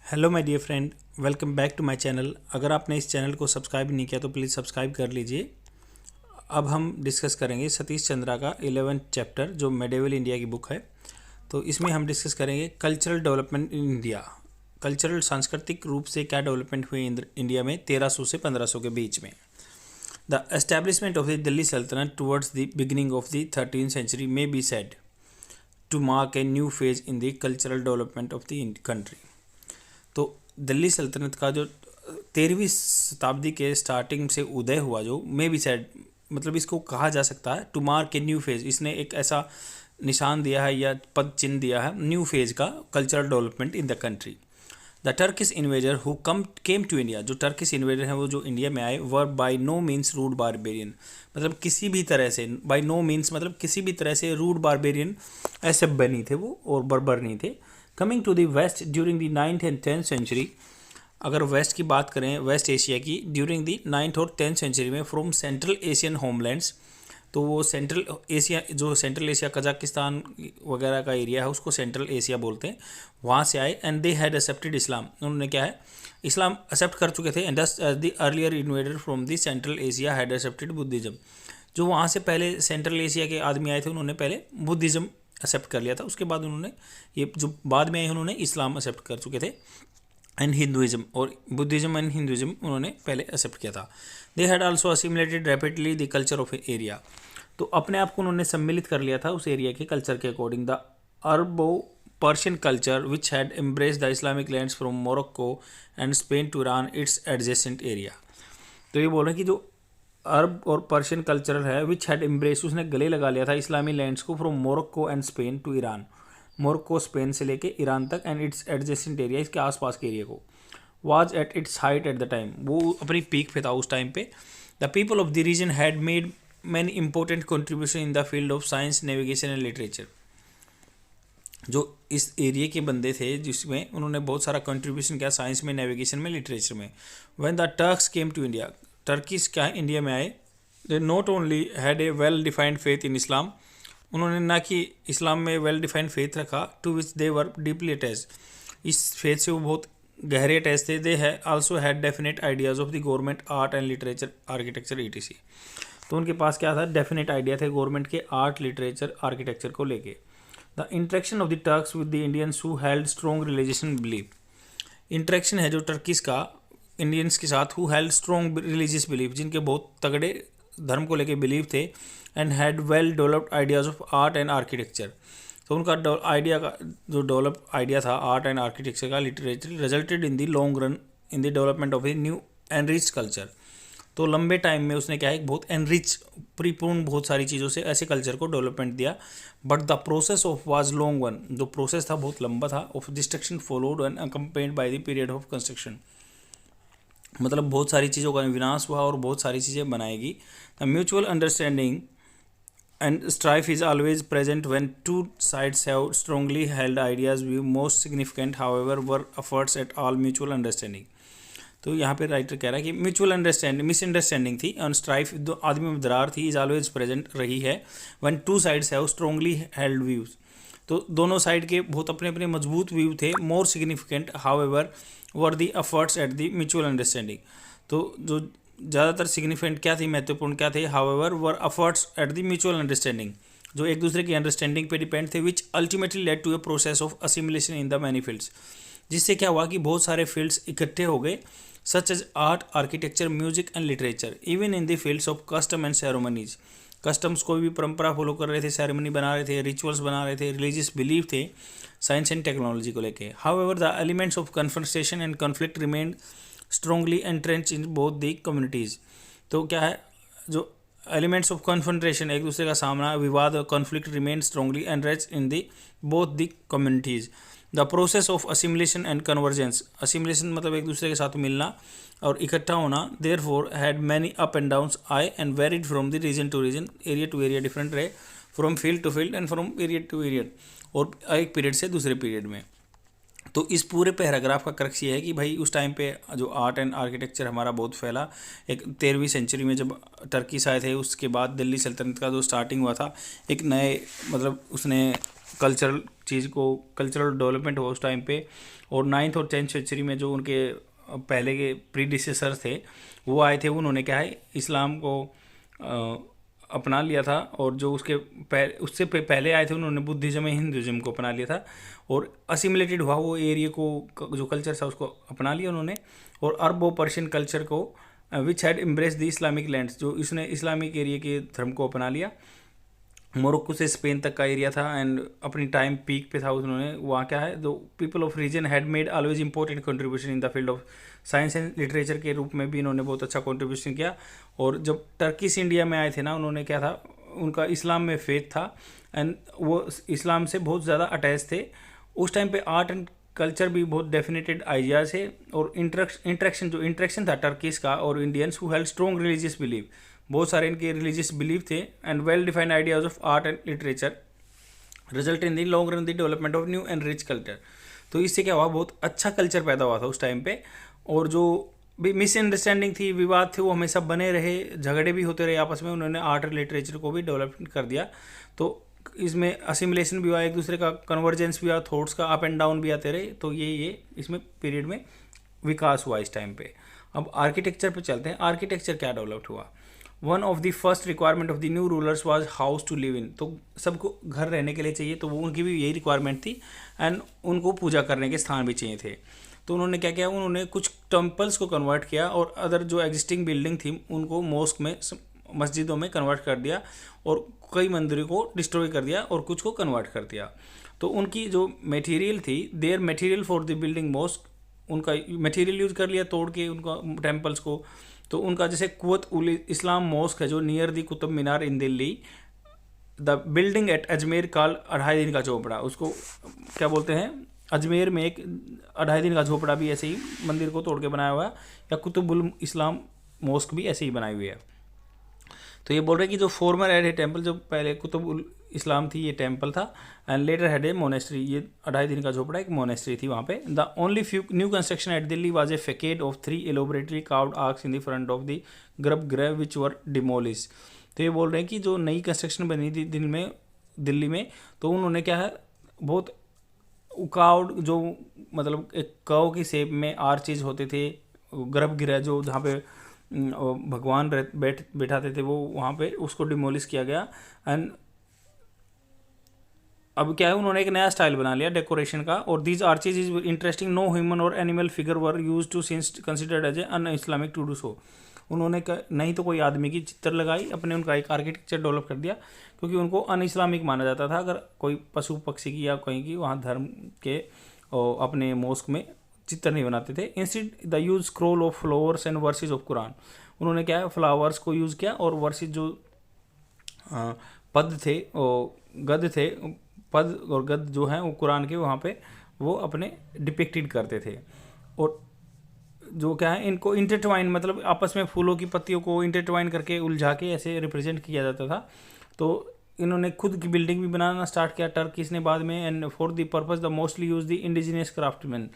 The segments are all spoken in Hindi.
Hello my dear friend, welcome back to my channel. अगर आपने इस चैनल को सब्सक्राइब नहीं किया तो प्लीज़ सब्सक्राइब कर लीजिए। अब हम डिस्कस करेंगे सतीश चंद्रा का 11th चैप्टर जो मेडिवल इंडिया की बुक है। तो इसमें हम डिस्कस करेंगे cultural development in India. Cultural सांस्कृतिक रूप से क्या डेवलपमेंट हुई इंडिया में 1300 से 1500 के बीच में। The establishment of the Delhi Sultanate towards the beginning of the 13th century may be said to mark a new phase in the cultural development of the country. तो दिल्ली सल्तनत का जो 13वीं शताब्दी के स्टार्टिंग से उदय हुआ, जो मे बी सेड मतलब इसको कहा जा सकता है to mark a new phase. इसने एक ऐसा निशान दिया है या पद चिन्ह दिया है न्यू फेज का cultural development in the country. The Turkish invader who came to India, जो टर्किश इन्वेजर हैं वो जो इंडिया में आए, were by no means rude barbarian, मतलब किसी भी तरह से, बाय नो मीन्स मतलब किसी भी तरह से रूड बारबेरियन ऐसे नहीं थे वो, और बर्बर नहीं थे। Coming to the west during the 9th and 10th century, अगर वेस्ट की बात करें, वेस्ट एशिया की, ड्यूरिंग द 9th और 10th सेंचुरी में फ्रॉम सेंट्रल एशियन होमलैंड्स, तो वो सेंट्रल एशिया, जो सेंट्रल एशिया कजाकिस्तान वगैरह का एरिया है उसको सेंट्रल एशिया बोलते हैं, वहाँ से आए। एंड दे हैड एक्सेप्टेड इस्लाम, उन्होंने क्या है इस्लाम एक्सेप्ट कर चुके थे। And thus as the earlier invader from the central Asia had accepted Buddhism, जो वहाँ से पहले सेंट्रल एशिया के आदमी आए थे उन्होंने पहले बुद्धिज्म एक्सेप्ट कर लिया था, उसके बाद उन्होंने ये जो बाद में आए उन्होंने इस्लाम एक्सेप्ट कर चुके थे। एंड हिंदुइज्म, और बुद्धिज्म एंड हिंदुइज्म उन्होंने पहले एक्सेप्ट किया था। They had also assimilated rapidly the culture of area, तो अपने आप को उन्होंने सम्मिलित कर लिया था उस एरिया के कल्चर के according. The Arabo Persian culture which had embrace the Islamic lands from Morocco and Spain to Iran its adjacent area. तो ये बोल रहे हैं कि जो अरब और पर्शियन कल्चर है विच हैड एम्ब्रेस, उसने गले लगा लिया था इस्लामी लैंड्स को from Morocco and Spain to Iran, Morocco Spain से लेके ईरान तक, एंड इट्स एडजेसेंट एरिया, इसके आसपास के एरिया को। Was at its height at the time, वो अपनी पीक पे था उस टाइम पे। The people of the region had made many important contribution in the field of science, navigation and literature, जो इस एरिया के बंदे थे जिसमें उन्होंने बहुत सारा कंट्रीब्यूशन किया साइंस में, नेविगेशन में, लिटरेचर में। When the Turks came to India, Turkish क्या इंडिया में आए, they not only had a well defined faith in Islam, उन्होंने ना कि इस्लाम में वेल डिफाइंड फेथ रखा, to which they were deeply attach, इस फेथ से वो बहुत गहरे अटैच थे। They have also had definite ideas of the government art and literature architecture etc, तो उनके पास क्या था, डेफिनेट आइडिया थे गवर्नमेंट के आर्ट, लिटरेचर, आर्किटेक्चर को लेके। The interaction of the Turks with the Indians who held strong religion belief, interaction है जो टर्किस का इंडियंस के साथ, who held strong religious belief, जिनके बहुत तगड़े धर्म को लेके बिलीव थे। And had well developed ideas of art and architecture, तो उनका आइडिया का जो डेवलप आइडिया था आर्ट एंड आर्किटेक्चर का, literature, resulted in the long run in the development of a new enrich culture, तो लंबे टाइम में उसने क्या है बहुत एनरिच, परिपूर्ण बहुत सारी चीज़ों से ऐसे कल्चर को डेवलपमेंट दिया। But the process of was long one, जो प्रोसेस था बहुत लंबा था। Of destruction followed and accompanied by the period of construction, मतलब बहुत सारी चीज़ों का विनाश हुआ और बहुत सारी चीज़ें बनाएगी। The mutual understanding and strife is always present when two sides have strongly held ideas view most significant however were efforts at all mutual understanding, तो यहाँ पे राइटर कह रहा है कि म्यूचुअल अंडरस्टैंडिंग मिसअंडरस्टैंडिंग थी और स्ट्राइफ दो आदमी में दरार थी, इज ऑलवेज प्रेजेंट रही है when two sides have strongly held views, तो दोनों साइड के बहुत अपने अपने मजबूत व्यू थे। More significant however were the efforts at the mutual understanding, तो जो ज़्यादातर सिग्निफिकेंट क्या थी, महत्वपूर्ण क्या थे, however were efforts at the mutual understanding, जो एक दूसरे की अंडरस्टैंडिंग पे डिपेंड थे, which ultimately led to a process of assimilation in the many fields, जिससे क्या हुआ कि बहुत सारे फील्ड्स इकट्ठे हो गए, such as art, architecture, music and literature, even in the fields of custom and ceremonies, customs कोई भी परंपरा फॉलो कर रहे थे, सेरेमनी बना रहे थे, रिचुअल्स बना रहे थे, रिलीजियस बिलीफ थे, साइंस एंड टेक्नोलॉजी को लेके। However the elements of confrontation and conflict remained strongly entrench in both the communities, तो क्या है जो एलिमेंट्स ऑफ कन्फ्रंटेशन, एक दूसरे का सामना, विवाद और conflict remain strongly entrench in the both the communities. The process of assimilation and convergence, assimilation मतलब एक दूसरे के साथ मिलना और इकट्ठा होना, therefore had many up and downs आए and varied from the region to region, area to area different रहे, from field to field and from period to period, और एक पीरियड से दूसरे पीरियड में। तो इस पूरे पैराग्राफ का क्रक्स ये है कि भाई उस टाइम पे जो आर्ट एंड आर्किटेक्चर हमारा बहुत फैला, एक 13वीं सेंचुरी में जब टर्किस आए थे, उसके बाद दिल्ली सल्तनत का जो स्टार्टिंग हुआ था, एक नए मतलब उसने कल्चरल चीज़ को कल्चरल डेवलपमेंट हुआ उस टाइम पे। और 9th और 10th सेंचुरी में जो उनके पहले के प्रीडिसेसर्स थे वो आए थे, उन्होंने क्या है इस्लाम को अपना लिया था। और जो उससे पहले आए थे उन्होंने बुद्धिज़्म या हिंदुज़्म को अपना लिया था और असिमिलेटेड हुआ वो एरिया को, जो कल्चर था उसको अपना लिया उन्होंने। और अरबो पर्शियन कल्चर को विच had embrace the Islamic lands, जो इसने इस्लामिक एरिया के धर्म को अपना लिया। मोरक्को से स्पेन तक का एरिया था एंड अपनी टाइम पीक पे था उन्होंने। वहाँ क्या है, जो people of region had made always important contribution in the field of science and literature के रूप में भी इन्होंने बहुत अच्छा कंट्रीब्यूशन किया। और जब टर्किश इंडिया में आए थे ना, उन्होंने क्या था, उनका इस्लाम में फेथ था एंड वो इस्लाम से बहुत ज़्यादा अटैच थे। उस टाइम पे आर्ट एंड कल्चर भी बहुत डेफिनेटेड आइडियाज है। और इंट्रैक्शन था टर्किश का और Indians who held strong religious believe, बहुत सारे इनके रिलीजियस बिलीव थे and well defined ideas of art and literature result in the long run the development of new and rich culture. तो इससे क्या हुआ, बहुत अच्छा कल्चर पैदा हुआ था उस टाइम पे। और जो भी मिसअंडरस्टैंडिंग थी, विवाद थे, वो हमेशा बने रहे, झगड़े भी होते रहे आपस में। उन्होंने आर्ट और लिटरेचर को भी डेवलपमेंट कर दिया। तो इसमें असिमिलेशन भी हुआ, एक दूसरे का कन्वर्जेंस भी हुआ, थॉट्स का अप एंड डाउन भी आते रहे। तो ये इसमें पीरियड में विकास हुआ इस टाइम पे। अब आर्किटेक्चर पे चलते हैं। आर्किटेक्चर क्या डेवलप्ड हुआ। One of the first requirement of the new rulers was house to live in. तो सबको घर रहने के लिए चाहिए, तो वो उनकी भी यही रिक्वायरमेंट थी एंड उनको पूजा करने के स्थान भी चाहिए थे। तो उन्होंने क्या किया, उन्होंने कुछ टेम्पल्स को कन्वर्ट किया और अदर जो एग्जिस्टिंग बिल्डिंग थी उनको मॉस्क में, मस्जिदों में कन्वर्ट कर दिया और कई मंदिरों को डिस्ट्रॉय कर दिया और कुछ को कन्वर्ट कर दिया। तो उनकी जो मटेरियल थी, their material for the building mosque, उनका मटेरियल यूज कर लिया तोड़ के उनका टेम्पल्स को। तो उनका जैसे कुवत उल इस्लाम मॉस्क है जो near the Qutub Minar in Delhi, the building at Ajmer call 2.5 दिन का झोपड़ा, उसको क्या बोलते हैं, अजमेर में एक 2.5 दिन का झोपड़ा भी ऐसे ही मंदिर को तोड़ के बनाया हुआ है, या कुतुबुल इस्लाम मॉस्क भी ऐसे ही बनाई हुई है। तो ये बोल रहे हैं कि जो फॉर्मर हैड ए टेम्पल, जो पहले कुतुब इस्लाम थी ये टेम्पल था and later had a monastery, ये 2.5 दिन का झोपड़ा एक मोनेस्ट्री थी वहाँ पे। The only few new construction at Delhi was a facade of 3 elaborately carved arches in the front of the garbhagriha which were demolish. तो ये बोल रहे हैं कि जो नई कंस्ट्रक्शन बनी थी दिल्ली में, तो उन्होंने क्या है, बहुत कार्व्ड, जो मतलब एक कव की शेप में आर्चेज होते थे, गर्भगृह जो जहाँ पे भगवान बैठाते थे, वो वहाँ पे उसको डिमोलिश किया गया। एंड अब क्या है, उन्होंने एक नया स्टाइल बना लिया डेकोरेशन का। और these arches is interesting, no human और animal figure were use to since considered as a un Islamic to do so. उन्होंने नहीं तो कोई आदमी की चित्र लगाई, अपने उनका एक आर्किटेक्चर डेवलप कर दिया, क्योंकि उनको अन इस्लामिक माना जाता था अगर कोई पशु पक्षी की या कहीं की वहाँ धर्म के अपने मॉस्क में चित्र नहीं बनाते थे। Instead the use scroll of flowers and versus of Quran. उन्होंने क्या है, फ्लावर्स को यूज़ किया और वर्सेज जो पद थे, गद थे, पद और गद जो हैं वो कुरान के वहाँ पे वो अपने डिपिक्टेड करते थे। और जो क्या है, इनको इंटरट्वाइन, मतलब आपस में फूलों की पत्तियों को इंटरट्वाइन करके उलझा के ऐसे रिप्रेजेंट किया जाता था। तो इन्होंने खुद की बिल्डिंग भी बनाना स्टार्ट किया टर्किश ने बाद में। And for the purpose the mostly use the indigenous craftsman,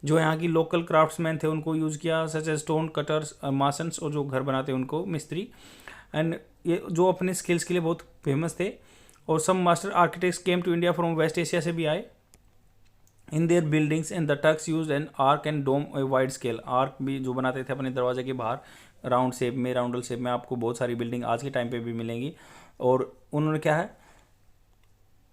जो यहाँ की लोकल क्राफ्ट्समैन थे उनको यूज़ किया, सच एज स्टोन कटर्स, मासन्स, और जो घर बनाते उनको मिस्त्री। एंड ये जो अपने स्किल्स के लिए बहुत फेमस थे। और some master architects came to India from West Asia से भी आए in their buildings and the Turks use an arch and dome a wide scale. Arch भी जो बनाते थे अपने दरवाजे के बाहर राउंड शेप में, राउंडल शेप में, आपको बहुत सारी बिल्डिंग आज के टाइम पे भी मिलेंगी। और उन्होंने क्या है,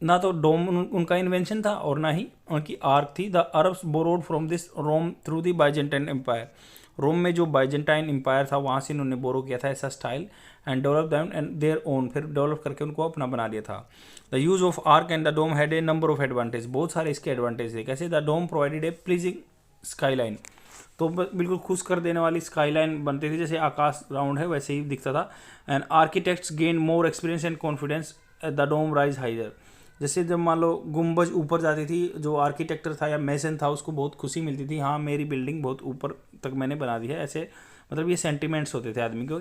ना तो डोम उनका इन्वेंशन था और ना ही उनकी आर्क थी। The Arabs borrowed from this Rome through the Byzantine Empire. Rome में जो बाइजेंटाइन एम्पायर था वहाँ से इन्होंने बोरो किया था ऐसा style and develop them and their own, फिर डेवलप करके उनको अपना बना दिया था। The use of arch and the dome had a number of advantage, बहुत सारे इसके एडवांटेज थे। कैसे, the dome provided a pleasing skyline, तो बिल्कुल खुश कर देने वाली स्काईलाइन बनती थी, जैसे आकाश राउंड है वैसे ही दिखता था। And architects gain more experience and confidence at the dome rise higher. जैसे जब मान लो गुम्बज ऊपर जाती थी, जो आर्किटेक्टर था या मेसन था उसको बहुत खुशी मिलती थी, हाँ मेरी बिल्डिंग बहुत ऊपर तक मैंने बना दी है, ऐसे मतलब ये सेंटिमेंट्स होते थे आदमी को।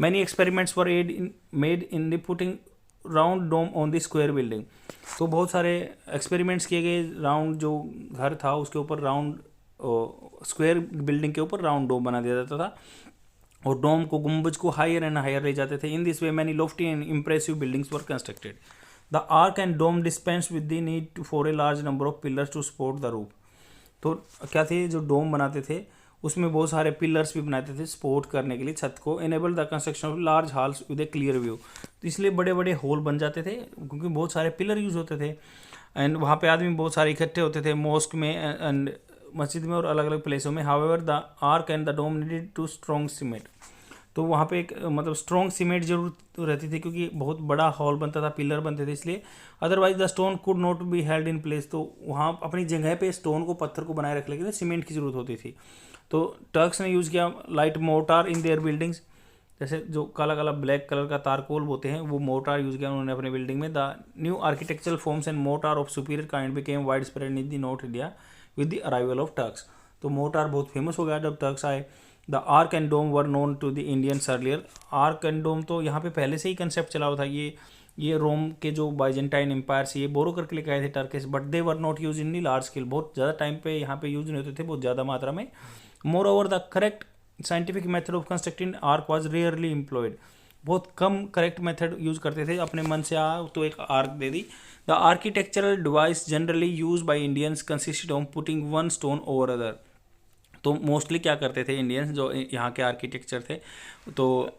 Many experiments were made in the putting round dome on the square building. तो बहुत सारे एक्सपेरिमेंट्स किए गए, राउंड जो घर था उसके ऊपर राउंड, स्क्वायर बिल्डिंग के ऊपर राउंड डोम बना दिया जाता था और डोम को, गुम्बज को हायर एंड हायर ले जाते थे। In this way many lofty and impressive buildings were constructed. The arch and dome dispense with the need for a large number of pillars to support the roof. तो क्या थे, जो डोम बनाते थे उसमें बहुत सारे पिलर्स भी बनाते थे सपोर्ट करने के लिए छत को। Enable the construction of large halls with A clear view. तो इसलिए बड़े बड़े हॉल बन जाते थे क्योंकि बहुत सारे पिलर यूज होते थे एंड वहाँ पे आदमी बहुत सारे इकट्ठे होते थे मॉस्क में एंड मस्जिद में और अलग अलग प्लेसों में। However the arch and the dome needed to strong cement. तो वहाँ पे एक मतलब स्ट्रॉन्ग सीमेंट जरूर रहती थी क्योंकि बहुत बड़ा हॉल बनता था, पिलर बनते थे इसलिए। Otherwise the stone could not be held in place. तो वहाँ अपनी जगह पे स्टोन को, पत्थर को बनाए रखने के लिए सीमेंट की जरूरत होती थी। तो टर्क्स ने यूज़ किया light mortar in their buildings. जैसे जो काला काला ब्लैक कलर का तारकोल होते हैं वो मोर्टार यूज़ किया उन्होंने अपने बिल्डिंग में। The new architectural forms and mortar of superior kind became widespread in the north India with the arrival of Turks. तो मोर्टार बहुत फेमस हो गया जब टर्क्स आए। The arch and dome were known to the Indians earlier. Arch and dome तो यहाँ पे पहले से ही कंसेप्ट चला हुआ था। ये रोम के जो बाइजेंटाइन एम्पायर से ये बोरो करके लेके आए थे Turkish, but they were not use in the large scale. बहुत ज़्यादा टाइम पे यहाँ पे यूज नहीं होते थे, बहुत ज़्यादा मात्रा में। More over the correct scientific method of constructing arc was rarely employed. बहुत कम करेक्ट मेथड यूज करते थे, अपने मन से आ तो एक arc they the. The architectural device generally use by Indians consisted of putting one stone over other. तो मोस्टली क्या करते थे इंडियंस जो यहाँ के आर्किटेक्चर थे, तो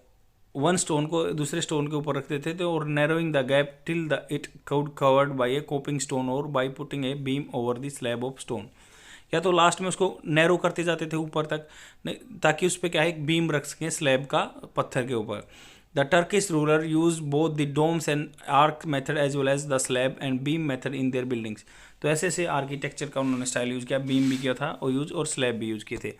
वन स्टोन को दूसरे स्टोन के ऊपर रख देते थे और narrowing the gap till the it covered by a coping stone और by putting a beam over the slab of stone. या तो लास्ट में उसको नैरो करते जाते थे ऊपर तक ताकि उस पर क्या है एक बीम रख सकें स्लैब का पत्थर के ऊपर। The Turkish ruler use both the domes and arch method as well as the slab and beam method in their buildings. तो ऐसे ऐसे आर्किटेक्चर का उन्होंने स्टाइल यूज किया, बीम भी किया था और यूज और स्लैब भी यूज किए थे।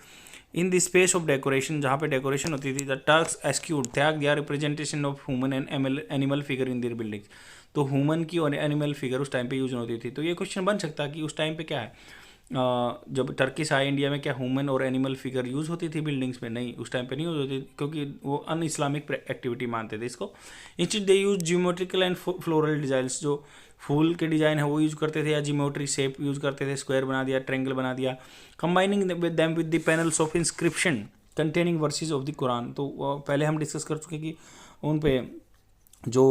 In the space of decoration, जहाँ पे डेकोरेशन होती थी, द टर्क्स एक्सक्यूड त्याग दिया representation of human and animal figure in their buildings. तो ह्यूमन की और एनिमल फिगर उस टाइम पे यूज होती थी। तो ये क्वेश्चन बन सकता है कि उस टाइम पे क्या है, जब टर्किश आए इंडिया में क्या ह्यूमन और एनिमल फिगर यूज होती थी बिल्डिंग्स में? नहीं, उस टाइम पे नहीं यूज होती क्योंकि वो अन इस्लामिक एक्टिविटी मानते थे इसको। Instead they use geometrical and floral designs. जो फूल के डिजाइन है वो यूज करते थे या जियोमेट्री शेप यूज करते थे, स्क्वायर बना दिया, ट्रेंगल बना दिया। Combining with them with the panels of inscription containing versus of the Quran. तो पहले हम डिस्कस कर चुके कि उन पे जो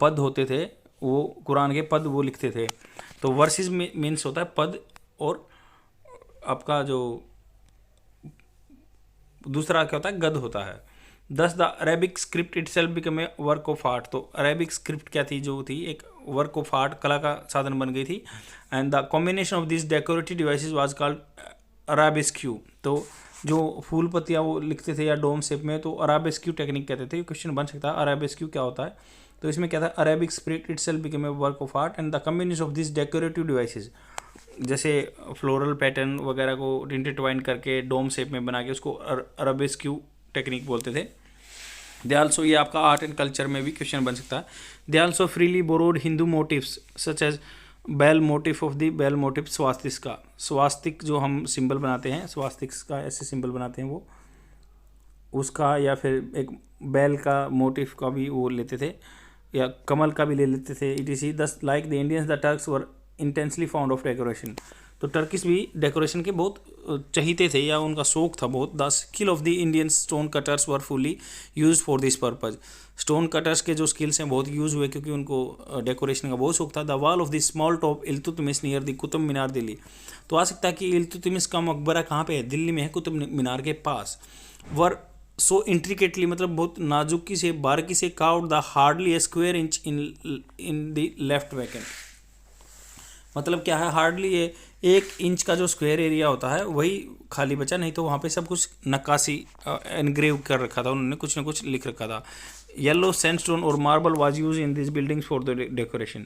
पद होते थे वो कुरान के पद वो लिखते थे। तो वर्सेस मीन्स होता है पद, और आपका जो दूसरा क्या होता है गद होता है। Thus the Arabic script it self become a work of art. तो अरेबिक स्क्रिप्ट क्या थी, जो थी एक वर्क ऑफ आर्ट, कला का साधन बन गई थी। And the combination of this decorative devices was called arabesque. तो जो फूल पत्तियाँ वो लिखते थे या डोम शेप में, तो अराबिस्क्यू टेक्निक कहते थे। क्वेश्चन बन सकता है अराबिस्क्यू क्या होता है। तो इसमें क्या था, Arabic script it self become a work of art and the combination of this decorative devices, जैसे फ्लोरल पैटर्न वगैरह को इंटरट्वाइन करके डोम शेप में बना के उसको अराबिस्क्यू टेक्निक बोलते थे। दे आल्सो, ये आपका आर्ट एंड कल्चर में भी क्वेश्चन बन सकता है। They also freely borrowed Hindu motifs such as bell motif of the bell motif swastika का। स्वास्तिक जो हम सिंबल बनाते हैं, स्वास्तिक का ऐसे सिंबल बनाते हैं वो, उसका या फिर एक बैल का मोटिव का भी वो लेते थे या कमल का भी ले लेते थे। इट इज दस like the Indians the Turks were intensely found of decoration. तो टर्किश भी डेकोरेशन के बहुत चहीते थे या उनका शौक था बहुत। The skill of the Indian stone cutters were fully use for this purpose. Stone cutters के जो स्किल्स हैं बहुत यूज हुए क्योंकि उनको डेकोरेशन का बहुत शौक था। The wall of the small tomb Iltutmish near the Qutub Minar Delhi. तो आ सकता है कि इल्तुतमिश का मकबरा कहाँ पे है, दिल्ली में है, कुतुब मीनार के पास। वर सो इंट्रिकेटली, मतलब बहुत नाजुकी से बारीकी से carved the hardly A square inch in the left vacant. मतलब क्या है, हार्डली ये 1 इंच का जो स्क्वायर एरिया होता है वही खाली बचा, नहीं तो वहाँ पे सब कुछ नक्काशी एनग्रेव कर रखा था उन्होंने, कुछ ना कुछ लिख रखा था। येलो सैंडस्टोन और marble was use in this buildings for the decoration.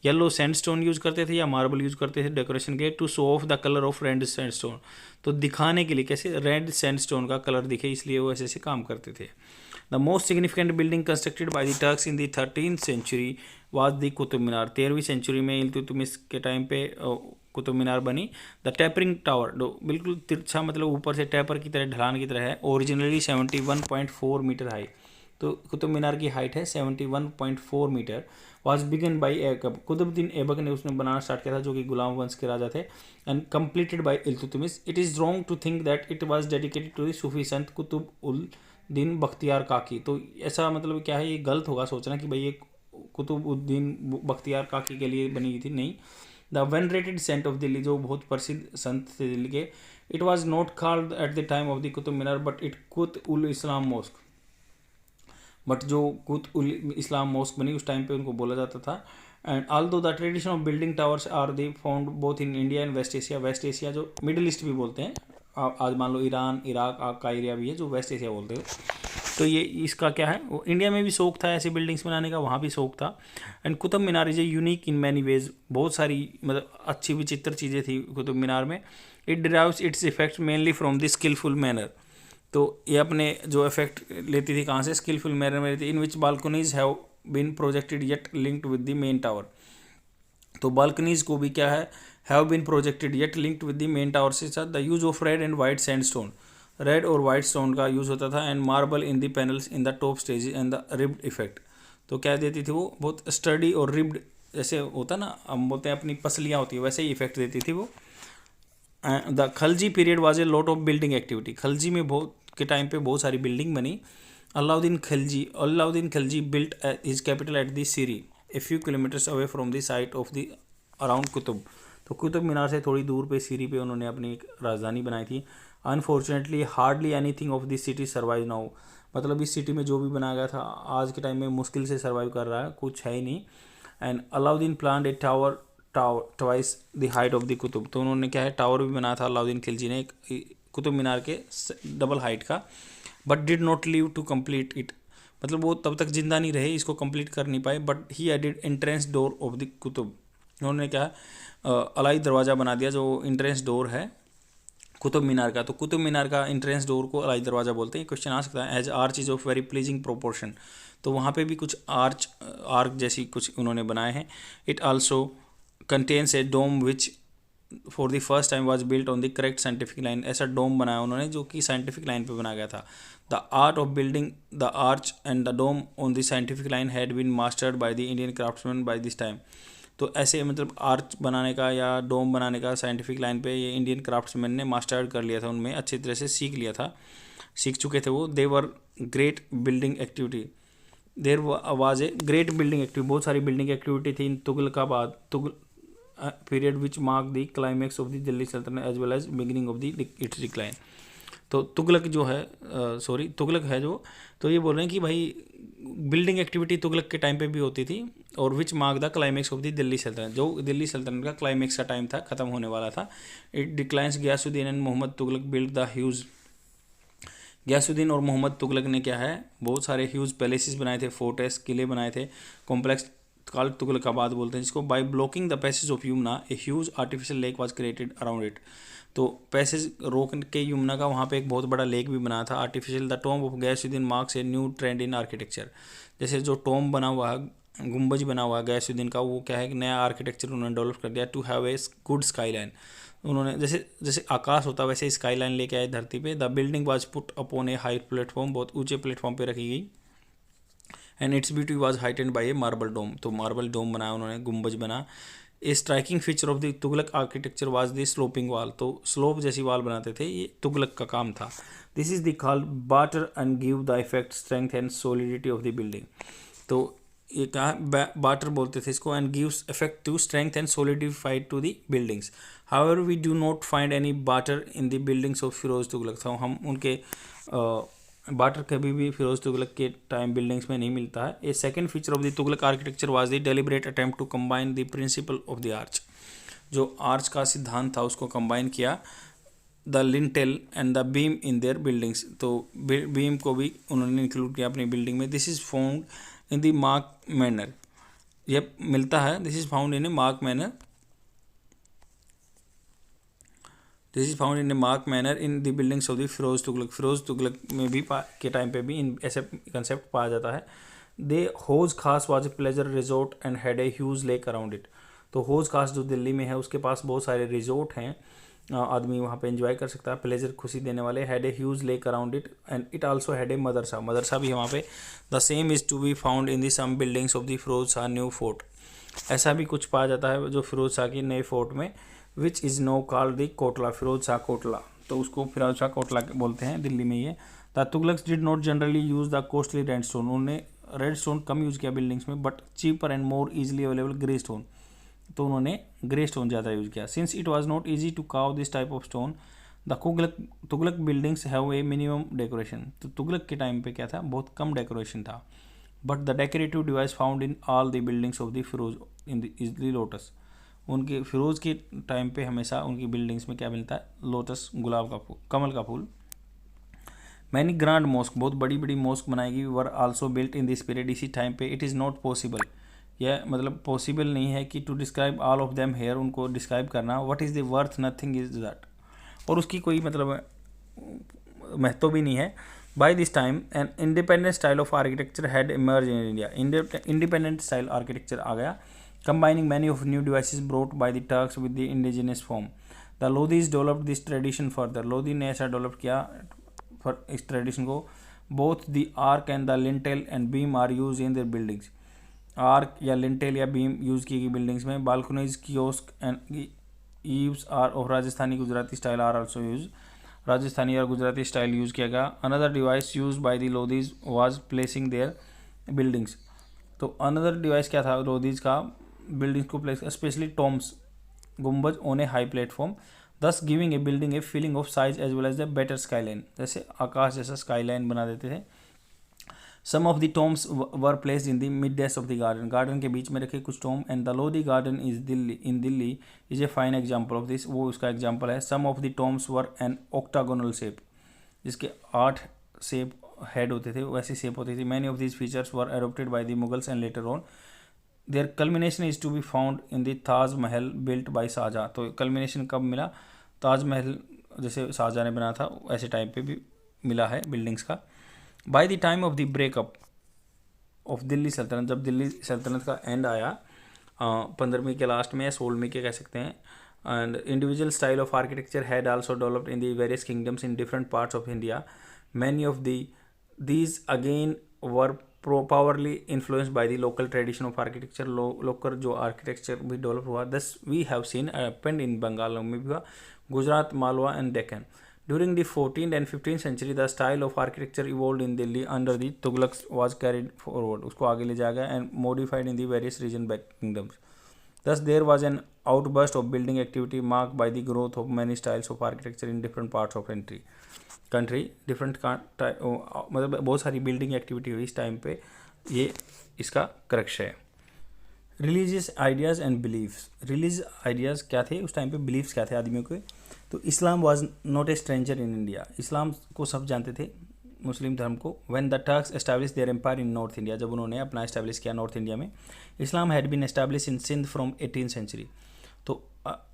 Yellow sandstone use करते थे या मार्बल यूज करते थे डेकोरेशन के, to show off the colour of red sandstone. तो दिखाने के लिए कैसे रेड सैंडस्टोन का कलर दिखे, इसलिए वो ऐसे ऐसे काम करते थे। The most significant building constructed by the Turks in the 13th century was the Qutub Minar. 13वीं सेंचुरी में इल्तुतमिश के टाइम पे कुतुब मीनार बनी। द टैपरिंग टावर, बिल्कुल तिरछा, मतलब ऊपर से टैपर की तरह, ढलान की तरह है। Originally 71.4 metre high. तो कुतुब मीनार की हाइट है 71.4 metre. Was begun by Aibak, Qutubuddin Aibak ने उसने बनाना स्टार्ट किया था, जो कि गुलाम वंश के राजा थे। And completed by Iltutmish. It is wrong to think that it was dedicated to the Sufi saint Qutub उल दिन बख्तियार काकी। तो ऐसा मतलब क्या है, ये गलत होगा सोचना कि भाई ये कुतुबुद्दीन बख्तियार काकी के लिए बनी हुई थी, नहीं। The venerated saint of Delhi, जो बहुत प्रसिद्ध संत थे दिल्ली के, it was not called at the time of the Qutub Minar but it Quwwat ul Islam mask, but जो कुत उल इस्लाम मॉस्क बनी उस टाइम पे उनको बोला जाता था। And although the tradition of building towers are the found both in India and west Asia, west Asia जो मिडिल ईस्ट भी बोलते हैं, आज मान लो ईरान इराक का एरिया भी है जो वेस्ट एशिया बोलते हैं, तो ये इसका क्या है, वो इंडिया में भी शौक था ऐसी बिल्डिंग्स बनाने का, वहाँ भी शौक था। And Qutub Minar is a unique in many ways, बहुत सारी मतलब अच्छी विचित्र चीज़ें थी कुतुब मीनार में। It derives its effect mainly from the skillful manner, तो ये अपने जो इफेक्ट लेती थी कहाँ से, स्किलफुल मैनर में लेती, in which balconies have been projected yet linked with the main tower, तो बालकनीज को भी क्या है, have been projected yet linked with the main tower से साथ। The use of red and white sandstone, red और वाइट स्टोन का यूज़ होता था, and marble in the panels in the top stage and the ribbed effect, तो क्या देती थी वो, बहुत स्टडी और रिब्ड, जैसे होता ना हम बोलते हैं अपनी पसलियाँ होती है वैसे ही इफेक्ट देती थी वो। The Khalji period was a lot of building activity, Khalji में बहुत के टाइम पे बहुत सारी बिल्डिंग बनी। Alauddin Khalji built his capital at the Siri a few kilometres away from the site of the around Qutub, तो कुतुब मीनार से थोड़ी दूर पे सीरी पे उन्होंने अपनी एक राजधानी बनाई थी। Unfortunately hardly anything of this city survive now, मतलब इस सिटी में जो भी बनाया गया था आज के टाइम में मुश्किल से सर्वाइव कर रहा है, कुछ है ही नहीं। And Alauddin plan A tower twice the height of the Qutub, तो उन्होंने क्या है टावर भी बनाया था अलाउद्दीन खिलजी ने कुतुब मीनार के डबल हाइट का, but did not live to complete it, मतलब वो तब तक जिंदा नहीं रहे, इसको कंप्लीट कर नहीं पाए। But he added entrance door of the Qutub, उन्होंने क्या अलाई दरवाज़ा बना दिया जो एंट्रेंस डोर है कुतुब मीनार का, तो कुतुब मीनार का एंट्रेंस डोर को अलाई दरवाज़ा बोलते हैं। क्वेश्चन आ सकता है, as arch is of very pleasing proportion, तो वहाँ पे भी कुछ आर्क जैसी कुछ उन्होंने बनाए हैं। It also contains a dome which for the first time was built on the correct scientific line, ऐसा डोम बनाया उन्होंने जो कि साइंटिफिक लाइन पे बनाया गया था। The art of building the arch and the dome on the scientific line had been mastered by the Indian craftsman by this time, तो ऐसे मतलब आर्च बनाने का या डोम बनाने का साइंटिफिक लाइन पे ये इंडियन क्राफ्ट्समैन ने मास्टर कर लिया था, उनमें अच्छी तरह से सीख चुके थे वो। They were great building activity, there was a great building activity, बहुत सारी बिल्डिंग एक्टिविटी थी in Tughlakabad period which mark the climax of the Delhi Sultanate as well as beginning of the its decline, तो तुगलक जो है तुगलक है जो, तो ये बोल रहे हैं कि भाई बिल्डिंग एक्टिविटी तुगलक के टाइम पे भी होती थी, और विच mark the climax of the Delhi सल्तनत, जो दिल्ली सल्तनत का क्लाइमैक्स का टाइम था, ख़त्म होने वाला था। It declines Ghiyasuddin and Mohammad Tughlaq build the huge, Ghiyasuddin और मोहम्मद तुगलक ने क्या है बहुत सारे ह्यूज पैलेसेस बनाए थे, फोर्ट्रेस किले बनाए थे, कॉम्प्लेक्स कॉल्ड तुगलकाबाद बोलते हैं जिसको। By blocking the passage of Yamuna a huge artificial lake was created around it, तो पैसेज रोक के यमुना का वहाँ पे एक बहुत बड़ा लेक भी बना था artificial. The tomb of Ghiyasuddin marks a new trend in architecture, जैसे जो टॉम्ब बना हुआ है गुम्बज बना हुआ है गयासुद्दीन का, वो क्या है कि नया आर्किटेक्चर उन्होंने डेवलप कर दिया to have a good skyline, उन्होंने जैसे जैसे आकाश होता है वैसे स्काई लाइन लेके आए धरती पे। The building was put upon a high platform, बहुत ऊंचे प्लेटफॉर्म पे रखी गई। And its beauty was heightened by a marble dome, तो मार्बल डोम बनाया उन्होंने, गुम्बज बना। A striking feature of the Tughlaq architecture was the sloping wall, तो स्लोप जैसी वाल बनाते थे, ये तुगलक का काम था। This is the called batter and give the effect strength and solidity of the building, तो ये कहा बाटर बोलते थे इसको, and gives effect to strength and solidified to the buildings. However we do not find any batter in the buildings of Firoz Tughlaq, तो हम उनके बाटर कभी भी फिरोज तुगलक के टाइम बिल्डिंग्स में नहीं मिलता है। A second feature of the Tughlaq architecture was the deliberate attempt to combine the principle of the arch, जो आर्च का सिद्धांत था उसको कंबाइन किया। The lintel and the beam in their buildings, तो बीम को भी उन्होंने इंक्लूड किया अपनी बिल्डिंग में। This is found in the mark manner, यह मिलता है, this is found in a mark manner, this is found in a mark manner in the buildings of the Firoz Tughlaq, Firoz Tughlaq में भी के टाइम पे भी इन ऐसे कंसेप्ट पाया जाता है। दे हौज खास was a pleasure resort and had a huge lake around it, तो हौज खास जो दिल्ली में है उसके पास बहुत सारे रिजोर्ट हैं, आदमी वहाँ पे एंजॉय कर सकता है, प्लेजर खुशी देने वाले। Had a huge lake around it and it also had a madrasa, मदरसा भी है वहाँ पे। The same is to be found in the some buildings of the Firoz Shah new fort, ऐसा भी कुछ पाया जाता है जो फिरोज शाह की नए फोर्ट में, which is no called the Kotla, Firoz Shah Kotla, तो उसको फिरोज शाह कोटला बोलते हैं दिल्ली में ये। The Tughlaqs did not generally use the costly red sandstone, उन्होंने रेड स्टोन कम यूज़ किया बिल्डिंग्स में, but cheaper and more easily available grey stone, तो उन्होंने ग्रे स्टोन ज़्यादा यूज़ किया। Since it was not easy to carve this type of stone the Tughlaq buildings have a minimum decoration, तो तुगलक के टाइम पे क्या था, बहुत कम डेकोरेशन था। But the decorative device found in all the buildings of the Firoz in the lotus, उनके फिरोज के टाइम पे हमेशा उनकी बिल्डिंग्स में क्या मिलता है, लोटस, गुलाब का फूल, कमल का फूल। मैनी ग्रांड मॉस्क, बहुत बड़ी बड़ी मॉस्क बनाएगी, were also built in this period, इसी टाइम पे। इट इज़ नॉट पॉसिबल, यह मतलब पॉसिबल नहीं है कि to describe all of them here, उनको डिस्क्राइब करना। What is the worth, nothing is that, और उसकी कोई मतलब महत्व भी नहीं है। By this time an independent style of architecture had emerge in India, independent style architecture आ गया, combining many of new devices brought by the Turks with the indigenous form. The Lodhis developed this tradition further. Lodhi ने ऐसा डेवलप किया इस ट्रेडिशन को। Both the arc and the lintel and beam are used in their buildings. Arch या लिंटेल या बीम यूज़ की गई बिल्डिंग्स में। Balconies, kiosk and eaves are of Rajasthani Gujarati style are also use, Rajasthani और गुजराती स्टाइल यूज़ किया गया। Another device use by the Lodis was placing their buildings, तो अनदर डिवाइस क्या था लोधीज का, बिल्डिंग्स को प्लेस, स्पेशली टॉम्स, गुम्बज on a high platform, thus giving a building a feeling of size as well as the better skyline, जैसे आकाश जैसा स्काईलाइन बना देते थे। Some of the tombs were placed in the midst of the garden, garden के बीच में रखे कुछ tomb. And the Lodhi garden is Delhi in Delhi is a fine example of this, वो उसका एग्जाम्पल है। Some of the tombs were an octagonal shape, जिसके 8 शेप हेड होते थे, वैसी शेप होती थी। Many of these features were adopted by the Mughals and later on their culmination is to be found in the Taj Mahal built bye Shahjahan, तो कल्मिनेशन कब मिला, ताजमहल जैसे शाहजहाँ ने बना था ऐसे टाइप पे भी मिला है बिल्डिंग्स का। By the time of the breakup of Delhi सल्तनत, जब दिल्ली सल्तनत का एंड आया 15वीं के लास्ट में या 16वीं के कह सकते हैं, and individual style of architecture had also developed in the various kingdoms in different parts of India. Many of these again were powerfully influenced by the local tradition of architecture, local जो आर्किटेक्चर भी डेवलप हुआ। Thus we have seen happened in Bengal में भी हुआ, Gujarat, Malwa and Deccan. During the 14th and 15th century, the style of architecture evolved in Delhi under the Tughlaqs was carried forward. उसको आगे ले जाया गया and modified in the various region kingdoms. Thus, there was an outburst of building activity marked by the growth of many styles of architecture in different parts of country. Different मतलब बहुत सारी building activity हुई इस टाइम पे, ये इसका क्रक्ष है। Religious ideas and beliefs, religious ideas क्या थे उस टाइम पे, बिलीव्स क्या थे आदमियों के, तो Islam was not a stranger in India, इस्लाम को सब जानते थे, मुस्लिम धर्म को। When the Turks establish their empire in North India, जब उन्होंने अपना एस्टैब्लिश किया नॉर्थ इंडिया में, Islam had been establish in Sindh from 18th century, तो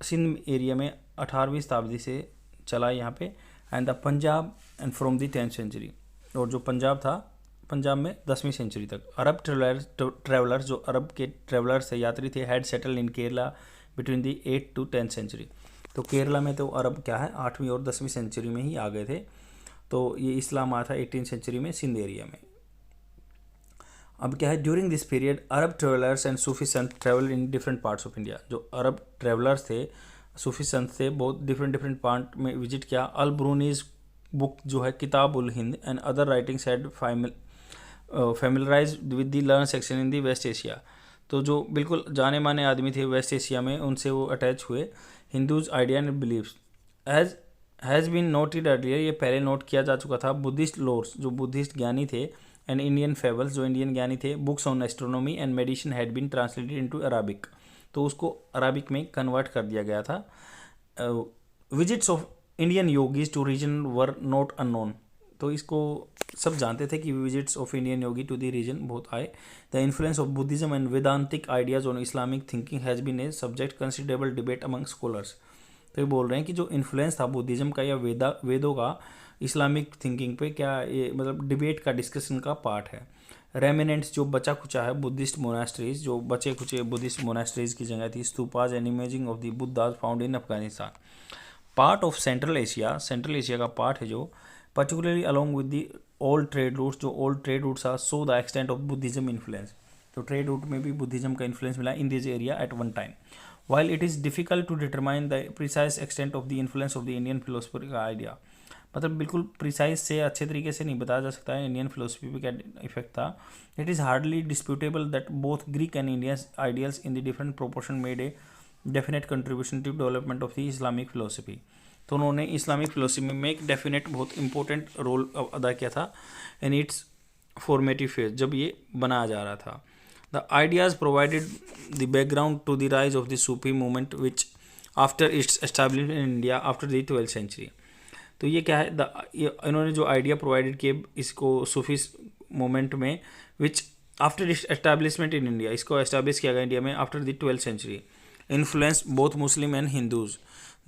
सिंध एरिया में 18वीं शताब्दी से चला यहाँ पे, and the Punjab and from the 10th century, और जो पंजाब था, पंजाब में 10वीं सेंचुरी तक। अरब ट्रेवलर्स जो अरब के ट्रेवलर्स थे, यात्री थे, had settle in Kerala between the 8th to 10th century, तो केरला में तो अरब क्या है 8वीं और 10वीं सेंचुरी में ही आ गए थे, तो ये इस्लाम आया था 18th सेंचुरी में सिंध एरिया में। अब क्या है, during this period Arab travellers and Sufi sant travel in different parts of India, जो अरब ट्रेवलर्स थे, सूफी संत थे, बहुत डिफरेंट पार्ट में विजिट किया। अल ब्रूनीज बुक जो है Kitab ul Hind and other writings had familiarise with the learn section in the West Asia, तो जो बिल्कुल जाने माने आदमी थे वेस्ट एशिया में, उनसे वो अटैच हुए। Hindus idea and beliefs as has been noted earlier, ये पहले नोट किया जा चुका था। बुद्धिस्ट लॉर्ड्स जो बुद्धिस्ट ज्ञानी थे, एंड इंडियन फेबल्स जो इंडियन ज्ञानी थे। Books on astronomy and medicine had been translated into Arabic, तो उसको अराबिक में कन्वर्ट कर दिया गया था। Visits of Indian yogis to region were not unknown, तो इसको सब जानते थे कि visits of Indian yogi to the region बहुत आए। The influence of Buddhism and Vedantic ideas on Islamic thinking has been a subject considerable debate among scholars, तो ये बोल रहे हैं कि जो इन्फ्लुएंस था बुद्धिज्म का या वेदों का इस्लामिक थिंकिंग पे, क्या ये मतलब डिबेट का डिस्कशन का पार्ट है। रेमिनेंट्स जो बचा खुचा है बुद्धिस्ट मोनास्ट्रीज, जो बचे खुचे बुद्धिस्ट मोनास्ट्रीज की जगह थी। Stupas and imaging of the Buddhas found in Afghanistan, part of Central Asia का पार्ट है जो, particularly along with the old trade routes, जो old trade routes are so the extent of Buddhism influence, तो ट्रेड रूट में भी बुद्धिज्म का इन्फ्लुएंस मिला in this area at one time. While it is difficult to determine the precise extent of the influence of the Indian philosophical idea, मतलब बिल्कुल प्रिसाइज से अच्छे तरीके से नहीं बताया जा सकता है इंडियन फिलोसफी पे क्या इफेक्ट था। It is hardly disputable that both Greek and Indian ideals in the different proportion made a definite contribution to development of the Islamic philosophy. तो उन्होंने इस्लामिक फिलोसफी में एक डेफिनेट बहुत इंपॉर्टेंट रोल अदा किया था इन इट्स फॉर्मेटिव फेज, जब ये बनाया जा रहा था। The ideas provided the background to the rise of the Sufi movement which after its establishment in India after the 12th century. तो ये क्या है, इन्होंने जो आइडिया प्रोवाइडेड किए इसको सूफी मूवमेंट में, which after its establishment in India, इसको एस्टैब्लिश किया गया इंडिया में after the 12th century, influence both Muslim and Hindus,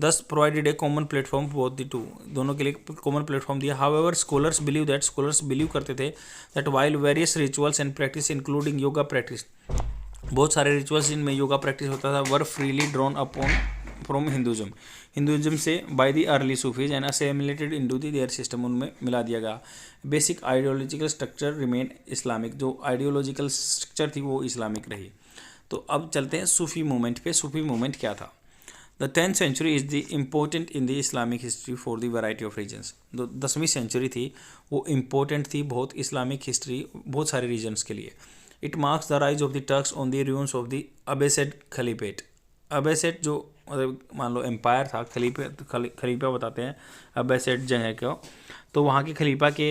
thus provided a common platform both the two, दोनों के लिए कॉमन प्लेटफॉर्म दिया। हाउएवर स्कॉलर्स बिलीव करते थे that while various rituals and practice including yoga practice, बहुत सारे रिचुअल्स जिनमें योगा प्रैक्टिस होता था, were freely drawn upon from Hinduism से by the early Sufis and assimilated into their system, उनमें मिला दिया गया। Basic ideological structure remain Islamic, जो आइडियोलॉजिकल स्ट्रक्चर थी वो इस्लामिक रही। तो अब चलते हैं सूफी मूवमेंट पे। सूफी मूवमेंट क्या था? The 10th century is the important in the Islamic history for the variety of reasons. जो 10वीं सेंचुरी थी वो इम्पोर्टेंट थी बहुत इस्लामिक हिस्ट्री बहुत सारे रीजन्स के लिए। It marks the rise of the Turks on the ruins of the Abbasid Caliphate. Abbasid जो मान लो एम्पायर था, खलीफा बताते हैं अब्बासिड जगह को, तो वहाँ के खलीफा के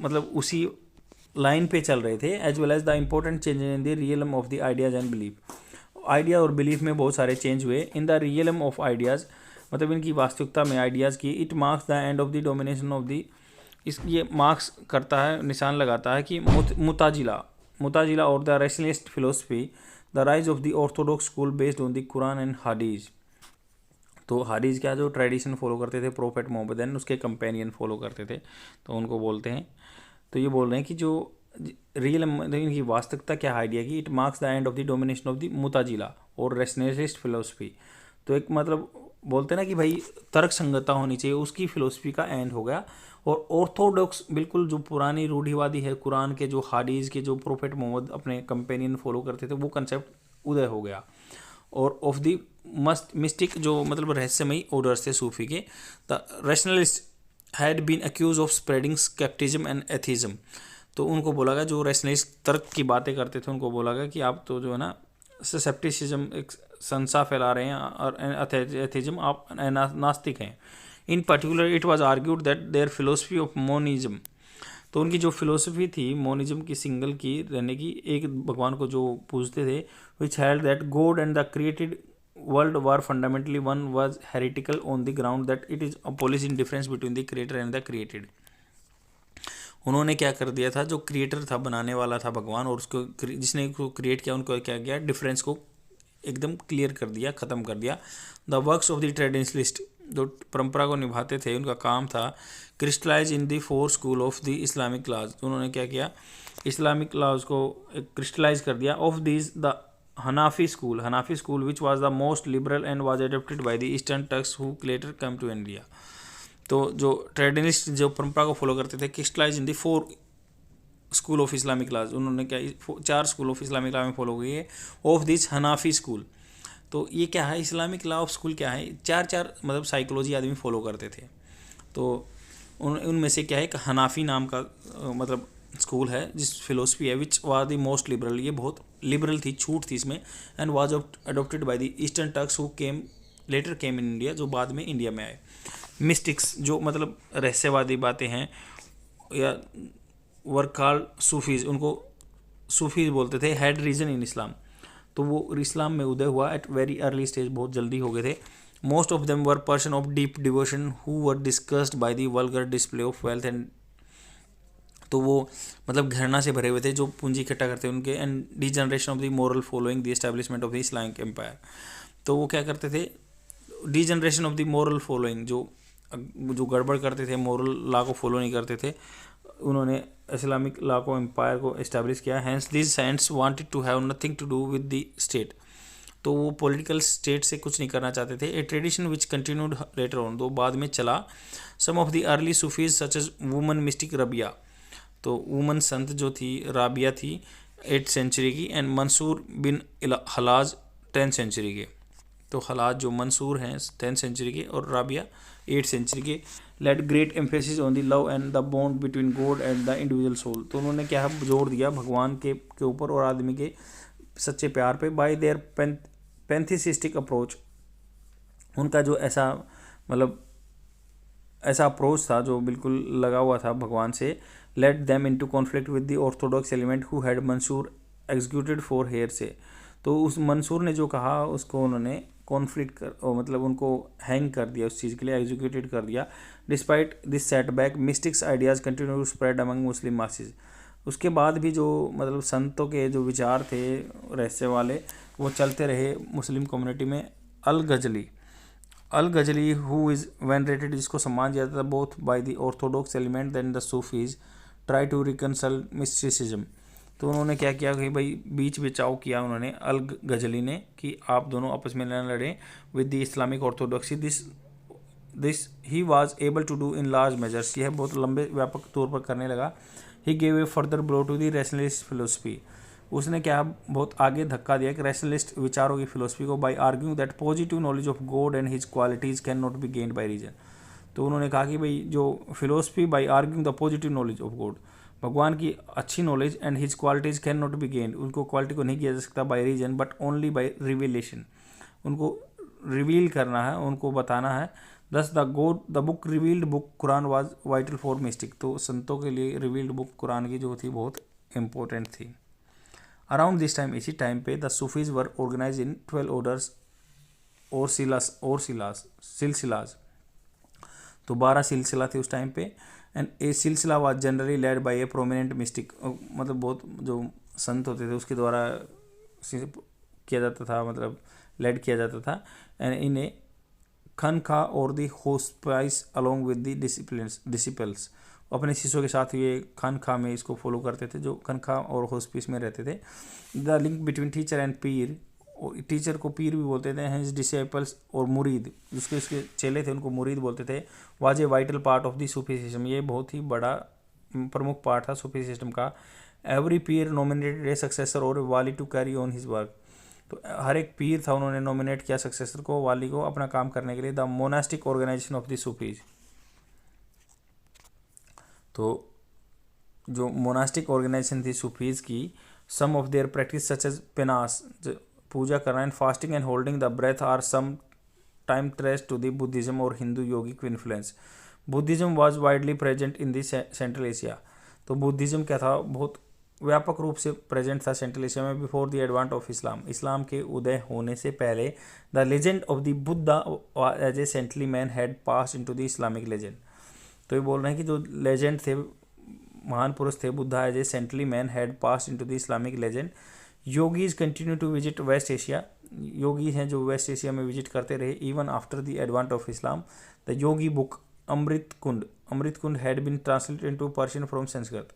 मतलब उसी लाइन पे चल रहे थे। As well as the important change in the realm of the ideas and belief. Idea और बिलीफ में बहुत सारे चेंज हुए। In the realm of ideas मतलब इनकी वास्तविकता में आइडियाज़ की। It marks the end of the domination of the, इस ये मार्क्स करता है, निशान लगाता है कि मुताजिला और the rationalist philosophy, the rise of the orthodox school based on the Quran and हादीस। तो हादीस क्या, जो ट्रेडिशन फॉलो करते थे प्रोफेट मोहम्मद एंड उसके कंपेनियन फॉलो करते थे, तो उनको बोलते हैं। तो ये बोल रहे हैं कि जो रियल इनकी वास्तविकता क्या आइडिया की, it marks the end of the domination of the Mutazila और रैशनलिस्ट फिलोसफी। तो एक मतलब बोलते हैं ना कि भाई तर्क संगतता होनी चाहिए, उसकी फिलोसफी का एंड हो गया। और ऑर्थोडॉक्स बिल्कुल जो पुरानी रूढ़िवादी है कुरान के, जो हादीस के, जो प्रोफेट मोहम्मद अपने कंपेनियन फॉलो करते थे, वो कंसेप्ट उदय हो गया। और ऑफ द मिस्टिक जो मतलब रहस्यमयी ऑर्डर्स थे सूफी के, the rationalist had been accuse of spreading scepticism and atheism. तो उनको बोला गया, जो रैशनलिस्ट तर्क की बातें करते थे उनको बोला गया कि आप तो जो है ना सेप्टिसिज्म एक संशय फैला रहे हैं और एथिज्म आप नास्तिक हैं। In particular it was argued that their philosophy of monism, तो उनकी जो फिलोसफी थी मोनिज्म की, सिंगल की रहने की, एक भगवान को जो पूजते थे, which held that God and the created world were fundamentally one was heretical on the ground that it is abolish in difference between the creator and the created. उन्होंने क्या कर दिया था, जो क्रिएटर था, बनाने वाला था भगवान, और उसको जिसने उसको क्रिएट किया उनको क्या किया, डिफरेंस को एकदम क्लियर कर दिया, ख़त्म कर दिया। The works of the traditionalist, जो परंपरा को निभाते थे, उनका काम था crystallise in the 4 school of the Islamic laws. उन्होंने क्या किया, इस्लामिक लॉज को क्रिस्टलाइज कर दिया। Of this the Hanafi school which was the most liberal and was adopted by the eastern Turks who later came to India. तो जो ट्रेडिशनलिस्ट जो परंपरा को फॉलो करते थे, crystallise in the 4 school of Islamic laws, उन्होंने क्या 4 स्कूल ऑफ इस्लामिक लॉ में फॉलो की है। ऑफ दिस हनाफी स्कूल, तो ये क्या है, इस्लामिक लॉ ऑफ स्कूल क्या है, 4 मतलब साइकोलॉजी आदमी फॉलो करते थे। तो उनमें से क्या है, एक हनाफी नाम का मतलब स्कूल है, जिस फिलोसफी है, विच वाज द मोस्ट लिबरल, ये बहुत लिबरल थी, छूट थी इसमें, and was adopted by the eastern Turks who letter came in India, जो बाद में इंडिया में आए। मिस्टिक्स, जो मतलब रहस्यवादी बातें हैं, या वर्काल सूफीज, उनको सूफीज बोलते थे, हैड रीजन इन इस्लाम। तो वो इस्लाम में उदय हुआ एट वेरी अर्ली स्टेज, बहुत जल्दी हो गए थे। Most of them were person of deep devotion who were discussed by the vulgar display of wealth and, तो वो मतलब घृणा से भरे हुए थे, जो पूंजी इकट्ठा करते उनके, and degeneration of the moral following the establishment of the Islamic empire. तो वो क्या करते थे, degeneration of the moral following, जो गड़बड़ करते थे, मोरल लॉ को फॉलो नहीं करते थे, उन्होंने इस्लामिक लॉ को, एम्पायर को इस्टेब्लिश किया। Hence this saints wanted to have nothing to do with the state, तो वो पॉलिटिकल स्टेट से कुछ नहीं करना चाहते थे। A tradition which continued later on, तो बाद में चला। Some of the early Sufis such as woman mystic Rabia, तो वुमन संत जो थी राबिया थी 8th सेंचुरी की, and Mansur bin Hallaj 10th century के। तो हलाज जो मंसूर हैं 10th सेंचुरी के, और राबिया 8th सेंचुरी के। Laid great emphasis on the love and the bond between God and the individual soul. तो उन्होंने क्या जोर दिया भगवान के ऊपर और आदमी के सच्चे प्यार पे। बाय देयर पैंथीसिस्टिक अप्रोच, उनका जो ऐसा मतलब ऐसा अप्रोच था जो बिल्कुल लगा हुआ था भगवान से। Led them into conflict with the orthodox element who had Mansur executed for heresy. तो उस मंसूर ने जो कहा उसको उन्होंने कॉन्फ्लिक्ट कर मतलब उनको हैंग कर दिया, उस चीज़ के लिए एग्जीक्यूटेड कर दिया। Despite this setback mystics ideas continue to spread among Muslim masses. उसके बाद भी जो मतलब संतों के जो विचार थे रहस्य वाले वो चलते रहे मुस्लिम कम्युनिटी में। Al Ghazali who is venerated, जिसको सम्मान दिया जाता था both by the orthodox element than the Sufis try to reconcile mysticism. तो उन्होंने क्या किया कि भाई बीच बचाव किया उन्होंने अल गजली ने कि आप दोनों आपस में न लड़ें with the Islamic orthodoxy. This he was able to do in large measures, यह बहुत लंबे व्यापक तौर पर करने लगा। He gave a further blow to the rationalist philosophy, उसने क्या बहुत आगे धक्का दिया कि रैशनलिस्ट विचारों की फिलोसफी को, by arguing that positive knowledge of God and his qualities can not be gained by reason. तो उन्होंने कहा कि भाई जो philosophy by arguing the positive knowledge of God, भगवान की अच्छी knowledge and his qualities can not be gained, उनको क्वालिटी को नहीं किया जा सकता by reason but only by revelation, उनको रिवील करना है, उनको बताना है। Thus the book revealed book Quran was vital for mistake. तो संतों के लिए रिवील्ड बुक कुरान की जो थी बहुत इंपॉर्टेंट थी। अराउंड दिस टाइम, इसी टाइम पे the Sufis were organise in 12 orders और सिलसिलाज। तो 12 सिलसिला थे उस टाइम पे। एंड ए सिलसिला was generally led by A prominent mistake, मतलब बहुत जो संत होते थे उसके द्वारा किया जाता था, मतलब लेड किया जाता था। एंड इन ए खनखा और the hospice along with the disciples, अपने शिष्यों के साथ ये खानखा में इसको फॉलो करते थे, जो खनखा और होस्पिस में रहते थे। The link between teacher and Pir, teacher को पीर भी बोलते थे, हिज डिसिपल्स और मुरीद, जिसके उसके चेले थे उनको मुरीद बोलते थे। Was a vital part of the Sufi system, ये बहुत ही बड़ा प्रमुख पार्ट था सूफी सिस्टम का। Every pir nominated a successor और wali to carry on his work, तो हर एक पीर था उन्होंने नॉमिनेट किया सक्सेसर को, वाली को अपना काम करने के लिए। The monastic organisation of the Sufis, तो जो मोनास्टिक ऑर्गेनाइजेशन थी सूफीज की, some of their practice such as penance, पूजा करना, and fasting and holding the breath are some time trace to the Buddhism और Hindu yogic influence. Buddhism was widely present in the central Asia, तो बुद्धिज्म क्या था बहुत व्यापक रूप से प्रेजेंट था सेंट्रल एशिया में। Before the advent of Islam, इस्लाम के उदय होने से पहले the legend of the Buddha as a saintly man had pass into the Islamic legend. तो ये बोल रहे हैं कि जो लेजेंड थे, महान पुरुष थे, Buddha as a saintly man had pass into the Islamic legend. Yogis continue to visit West Asia, योगी हैं जो वेस्ट एशिया में विजिट करते रहे even after the advent of Islam. The yogi book Amrit Kund had been translated into Persian from Sanskrit,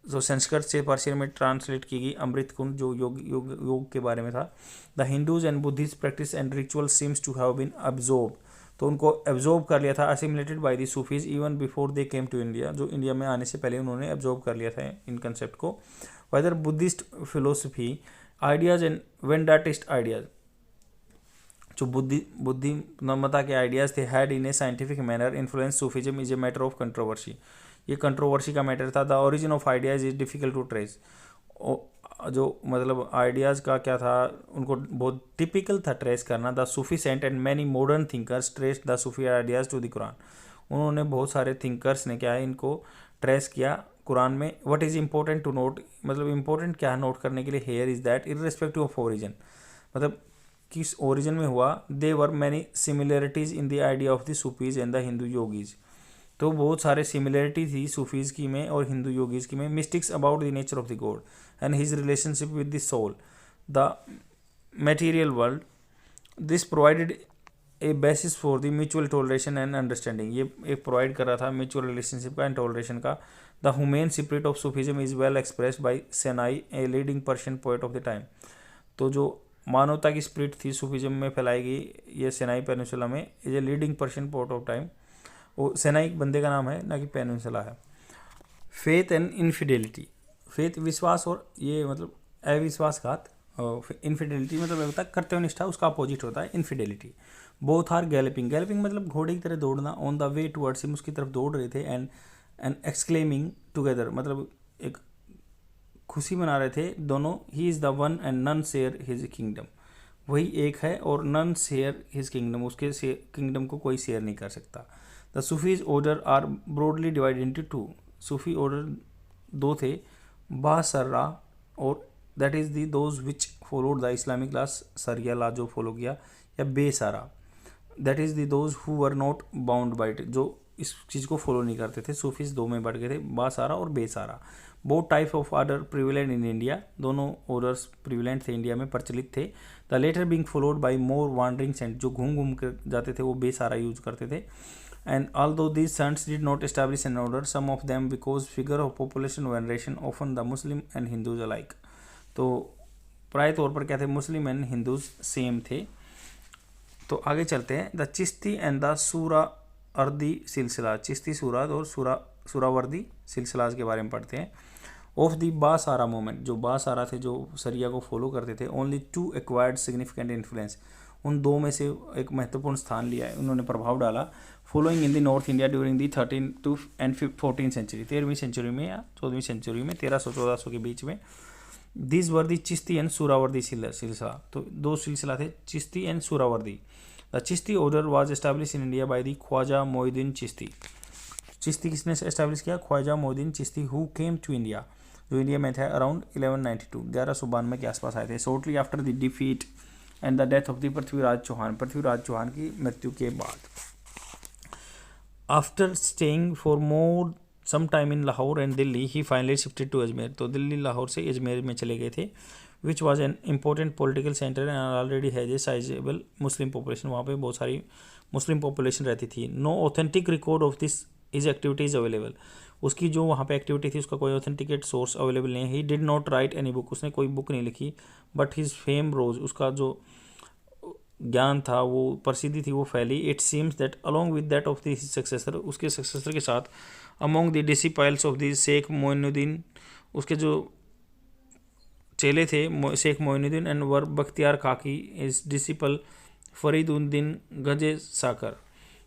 जो संस्कृत से पर्शियन में ट्रांसलेट की गई अमृत कुंड जो योग के बारे में था। The Hindus and Buddhist practice and ritual seems to have been absorb, तो उनको एब्जॉर्ब कर लिया था, assimilated by the Sufis even before they came to India, जो इंडिया में आने से पहले उन्होंने एब्जॉर्ब कर लिया था इन कंसेप्ट को। Whether Buddhist philosophy ideas and Vedantist ideas, जो बुद्धिमत्ता के आइडियाज थे, had in a scientific manner influence Sufism is a matter of controversy, ये कंट्रोवर्सी का मैटर था। The origin of ideas is difficult to trace, जो मतलब आइडियाज़ का क्या था उनको बहुत टिपिकल था ट्रेस करना। The Sufi saint and many modern thinkers trace the Sufi ideas to the Quran, उन्होंने बहुत सारे थिंकर्स ने क्या है इनको ट्रेस किया कुरान में। What is important to note, मतलब इंपॉर्टेंट क्या है नोट करने के लिए here is that irrespective of origin, मतलब किस ओरिजिन में हुआ, there were many similarities in the idea of the Sufis and the Hindu yogis, तो बहुत सारे सिमिलरिटी थी सूफीज़ की में और हिंदू योगीज़ की में। Mystics about the nature of the God and his relationship with the soul, the material world, this provided a basis for the mutual toleration and understanding, ये एक प्रोवाइड कर रहा था म्यूचुअल रिलेशनशिप का एंड टॉलरेशन का। The humane spirit of Sufism is well expressed by Sanai, a leading Persian poet of the time, तो जो मानवता की स्पिरिट थी सूफीज्म में फैलाई गई, ये सेनाई पेनिनसुला में, is a leading Persian poet of time, वो सेनाई एक बंदे का नाम है ना कि पेनिनसुला है। फेथ एंड इनफिडेलिटी, फेथ विश्वास और ये मतलब अविश्वासघात इनफिडेलिटी मतलब होता है कर्तव्यनिष्ठा, उसका अपोजिट होता है infidelity. Both are galloping, galloping मतलब घोड़े की तरह दौड़ना, on the way towards him, उसकी तरफ दौड़ रहे थे, एंड एक्सक्लेमिंग टुगेदर मतलब एक खुशी मना रहे थे दोनों। He is the one and none share his kingdom, वही एक है और नन शेयर हिज किंगडम, उसके किंगडम को कोई शेयर नहीं कर सकता। The Sufis order are broadly divided into two, Sufi order दो थे, बासर्रा और that is the those which followed the Islamic law, Sharia law जो फॉलो किया, या Beshara that is the those who were not bound by it, जो इस चीज़ को फॉलो नहीं करते थे। सूफीज दो में बढ़ गए थे, बासारा और Beshara. Both type of order prevalent in India, दोनों ऑर्डर्स प्रिविलेंट थे, इंडिया में प्रचलित थे। The latter being followed by more wandering saint, जो घूम घूम कर जाते थे वो बेसारा यूज करते थे। And although these saints did not establish an order, some of them because figure of population veneration often the Muslim and Hindus alike, तो प्राय तौर पर क्या थे, मुस्लिम एंड हिंदूज सेम थे। तो आगे चलते हैं, द चिश्ती एंड द सूरावर्दी सिलसिला, चिश्ती सूराद और सूरावर्दी सिलसिलाज के बारे में पढ़ते हैं। ऑफ द बासारा मूवमेंट, जो बासारा थे जो सरिया को फॉलो करते थे, only to acquired significant influence, उन दो में से एक महत्वपूर्ण स्थान लिया है, उन्होंने प्रभाव डाला। Following in the north India during the 13 to 14 century, 13वीं सेंचुरी में या 14वीं सेंचुरी में, 1300-1400 के बीच में। This were the Chishti and Suhrawardi silsila, तो दो सिलसिला थे, Chishti and Suhrawardi. The Chishti order was establish in India by the Khwaja Moinuddin Chishti, Chishti किसने एस्टैब्लिश किया, Khwaja Moinuddin Chishti, who came to India, जो इंडिया में था अराउंड 1192, 1192 के आसपास आए थे। Shortly after the defeat and the death of the Prithviraj Chauhan, Prithviraj Chauhan की मृत्यु के बाद। After staying for more some time in Lahore and Delhi, he finally shifted to Ajmer, तो दिल्ली लाहौर से अजमेर में चले गए थे। Which was an important political centre and already has a sizeable Muslim population, वहाँ पे बहुत सारी मुस्लिम पॉपुलेशन रहती थी। No authentic record of this is activities available, उसकी जो वहाँ पे एक्टिविटी थी उसका कोई ऑथेंटिकेट सोर्स अवेलेबल नहीं है। He did not right any book, उसने कोई बुक नहीं लिखी। बट हिज फेम रोज, उसका जो ज्ञान था, वो प्रसिद्धि थी, वो फैली। It seems that along with that of this successor, उसके सक्सेसर के साथ, among the disciples of the Sheikh Moinuddin, उसके जो चेले थे शेख मोइनुद्दीन एंड वर बख्तियार काकी, इस डिसिपल फरीदुद्दीन गजे साकर,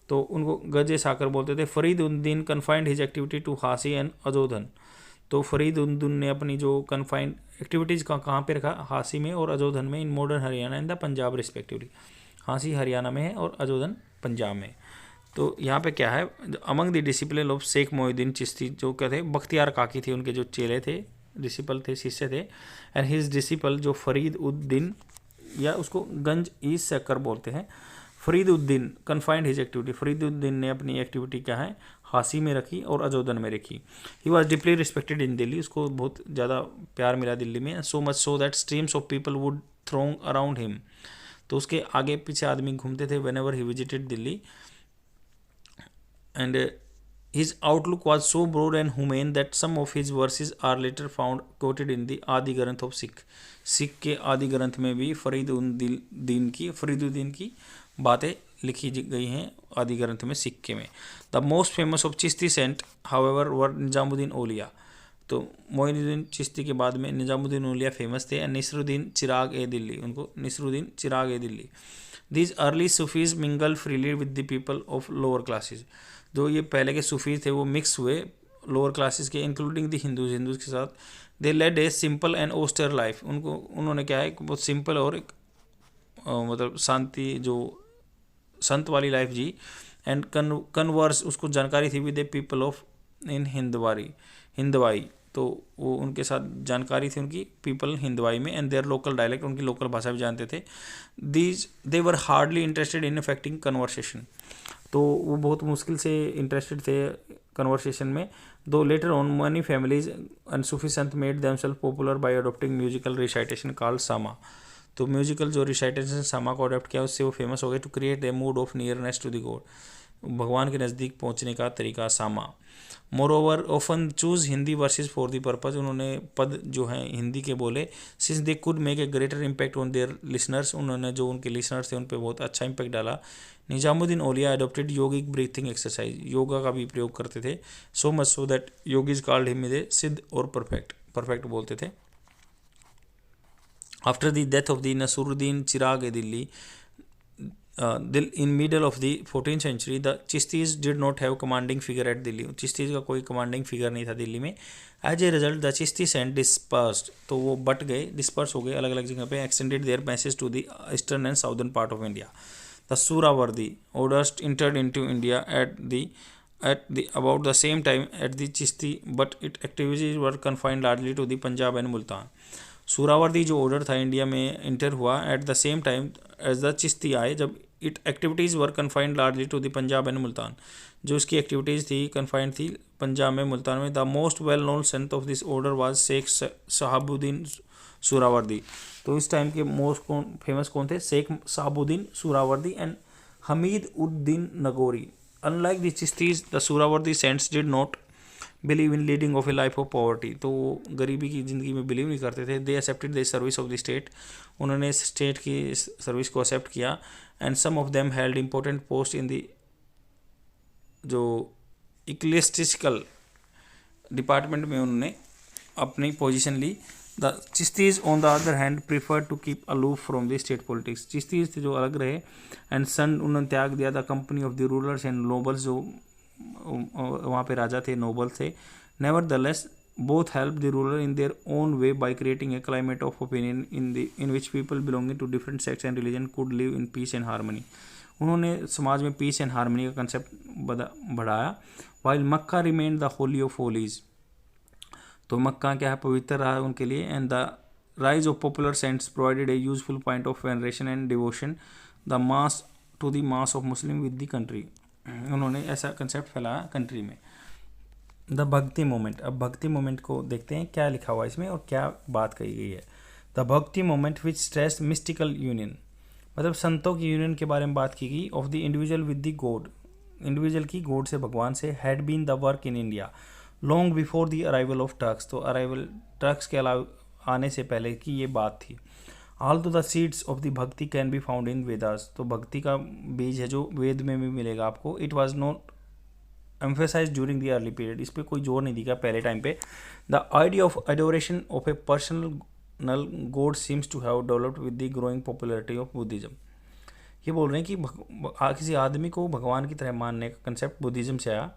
तो उनको गजे साकर बोलते थे। Fariduddin confined his activity to Hansi and Ajodhan, तो फरीदुद्दीन ने अपनी जो कन्फाइंड एक्टिविटीज़ कहाँ पे रखा, हासी में और अजोधन में, in modern Haryana and the Punjab respectively, Hansi Haryana में है और अजोधन पंजाब में। तो यहाँ पे क्या है, among the discipline of Sheikh Moinuddin Chishti, जो क्या थे, बख्तियार काकी थे, उनके जो चेले थे, डिसिपल थे, शिष्य थे। एंड हिज डिसिपल जो फरीदुद्दीन, या उसको गंज ई सकर बोलते हैं, Fariduddin confined his activity, Fariduddin ने अपनी एक्टिविटी क्या है, हासी में रखी और अजोधन में रखी। He was deeply respected in Delhi, उसको बहुत ज़्यादा प्यार मिला दिल्ली में। So much so that streams of people would throng around him, तो उसके आगे पीछे आदमी घूमते थे whenever he visited Delhi. And his outlook was so broad and humane that some of his verses are later found quoted in the Adi Granth of Sikh, Sikh के आदि ग्रंथ में भी फरीदुद्दीन की बातें लिखी गई हैं आदि ग्रंथ में, सिक्के में। The most famous of Chishti saint however were Nizamuddin Auliya, तो मोइनुद्दीन चिश्ती के बाद में निजामुद्दीन औलिया फेमस थे। एंड निसरुद्दीन चिराग ए दिल्ली, उनको Nasiruddin Chirag e Delhi. These early Sufis mingle freely with the people of lower classes, जो ये पहले के सूफीज थे वो मिक्स हुए लोअर क्लासेस के, इंक्लूडिंग द हिंदूज के साथ। They led a simple and austere life, उन्होंने क्या है, बहुत सिंपल और एक मतलब शांति, जो संत वाली लाइफ जी। एंड कन्वर्स, उसको जानकारी थी विद द पीपल ऑफ इन हिंदवाई, तो वो उनके साथ जानकारी थी उनकी पीपल हिंदवाई में। एंड देयर लोकल डायलेक्ट, उनकी लोकल भाषा भी जानते थे। They were hardly interested in affecting conversation, तो वो बहुत मुश्किल से इंटरेस्टेड थे कन्वर्सेशन में। Though later on many families and Sufi sant made themselves popular by adopting musical recitation called sama, तो म्यूजिकल जो रिसाइटेशन सामा को अडोप्ट किया उससे वो फेमस हो गए। To create a mood of nearness to the God, भगवान के नज़दीक पहुंचने का तरीका सामा। Moreover often chose Hindi verses for the purpose, उन्होंने पद जो हैं हिंदी के बोले। Since they could make a greater impact on their listeners, उन्होंने जो उनके लिसनर्स थे उन पर बहुत अच्छा इम्पैक्ट डाला। निजामुद्दीन औलिया अडोप्टेड योगिक ब्रीथिंग एक्सरसाइज, योगा का भी प्रयोग करते थे। सो much so that yogis called him a सिद्ध और परफेक्ट बोलते थे। After the death of the Nasruddin Chirag Delhi, in middle of the 14th century, the Chistis did not have commanding figure at Delhi. चिश्तीज का कोई कमांडिंग फिगर नहीं था दिल्ली में. As a result the Chishtis and dispersed, तो वो बट गए, डिस्पर्स हो गए अलग अलग जगह पे. Extended their message to the eastern and southern part of India. The Surawardi orders entered into India at the about the same time at the Chishti, but its activities were confined largely to the Punjab and Multan. Suhrawardi जो ऑर्डर था इंडिया में इंटर हुआ at the same time as the Chishti आए, जब it activities were confined largely to the Punjab and Multan. जो इसकी एक्टिविटीज़ थी कन्फाइंड थी पंजाब में मुल्तान में. The most well known saint of this order was Sheikh Shahabuddin Suhrawardi. तो इस टाइम के मोस्ट फेमस कौन थे? Sheikh Shahabuddin Suhrawardi and Hamiduddin Nagori. Unlike the Chishtis, the Suhrawardi saints did not believe in leading of a life of poverty. तो वो गरीबी की ज़िंदगी में बिलीव नहीं करते थे. They accepted the service of the state. उन्होंने स्टेट की सर्विस को एक्सेप्ट किया. And some of them held important post in the जो इक्लेस्टिकल डिपार्टमेंट में उन्होंने अपनी पोजीशन ली. The Chishtis on the other hand prefer to keep aloof from the state politics. Chishtis थे जो अलग रहे. एंड सन उन्होंने त्याग दिया the company of the rulers and nobles, जो वहाँ पे राजा थे, नोबल थे. Nevertheless both help the ruler in their own way by creating a climate of opinion in which people belonging to different sects and religion could live in peace and harmony. उन्होंने समाज में पीस एंड हारमनी का कंसेप्ट बढ़ाया. While Mecca remain the holy of holies, तो मक्का क्या है? पवित्र रहा है उनके लिए. And the rise of popular saints provided a useful point of veneration and devotion the mass to the mass of Muslim with the country. उन्होंने ऐसा कंसेप्ट फैलाया कंट्री में. द भक्ति मोमेंट. अब भक्ति मोमेंट को देखते हैं क्या लिखा हुआ है इसमें और क्या बात कही गई है. द भक्ति moment which stress mystical union, मतलब संतों की यूनियन के बारे में बात की गई. Of the individual with the God, individual की गॉड से, भगवान से. Had been the work in India long before the arrival of Turks, तो अराइवल टर्क्स के अलावा आने से पहले की ये बात थी. All the seeds of the bhakti can be found in Vedas, तो भक्ति का बीज है जो वेद में भी मिलेगा आपको. It was not emphasise during the early period, इस पर कोई जोर नहीं दिया पहले टाइम पे. The idea of adoration of a personal God seems to have developed with the growing popularity of Buddhism. ये बोल रहे हैं कि किसी आदमी को भगवान की तरह मानने का कंसेप्ट बुद्धिज्म से आया.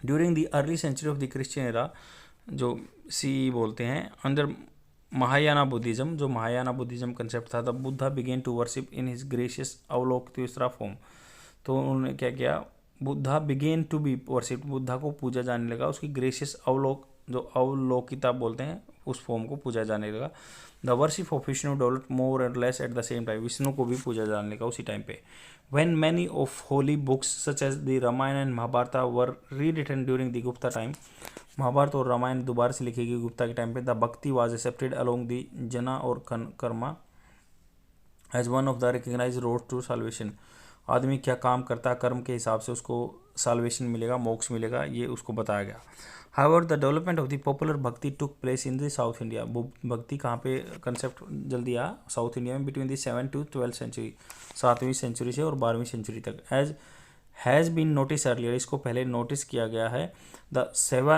During the early century of the Christian era, जो सी बोलते हैं, अंडर महायाना बुद्धिज्म, जो महायाना बुद्धिज्म कंसेप्ट था, the Buddha began to worship in his gracious Avalokiteshvara form. तो उन्होंने क्या किया? Buddha began to be worship, Buddha को पूजा जाने लगा उसकी ग्रेशियस जो अवलोकिता बोलते हैं उस फॉर्म को पूजा जाने लगा. The worship of Vishnu develop more and less at the same time, Vishnu को भी पूजा जाने लगा उसी टाइम पे. When many of holy books such as the Ramayana and Mahabharata were rewritten during the Gupta time, Mahabharat और रामायण दोबारा से लिखी गई गुप्ता के टाइम पे. द भक्ति was accepted along the jnana और karma as one of the recognise road to salvation. आदमी क्या काम करता है, कर्म के हिसाब से उसको साल्वेशन मिलेगा, मोक्ष मिलेगा, ये उसको बताया गया. However the development of the popular bhakti took place in the south India. भक्ति कहाँ पे कंसेप्ट जल्दी आया? साउथ इंडिया में, between the 7th to 12th century, 7वीं सेंचुरी से और 12वीं सेंचुरी तक. As has been notice earlier, इसको पहले नोटिस किया गया है. द सेवा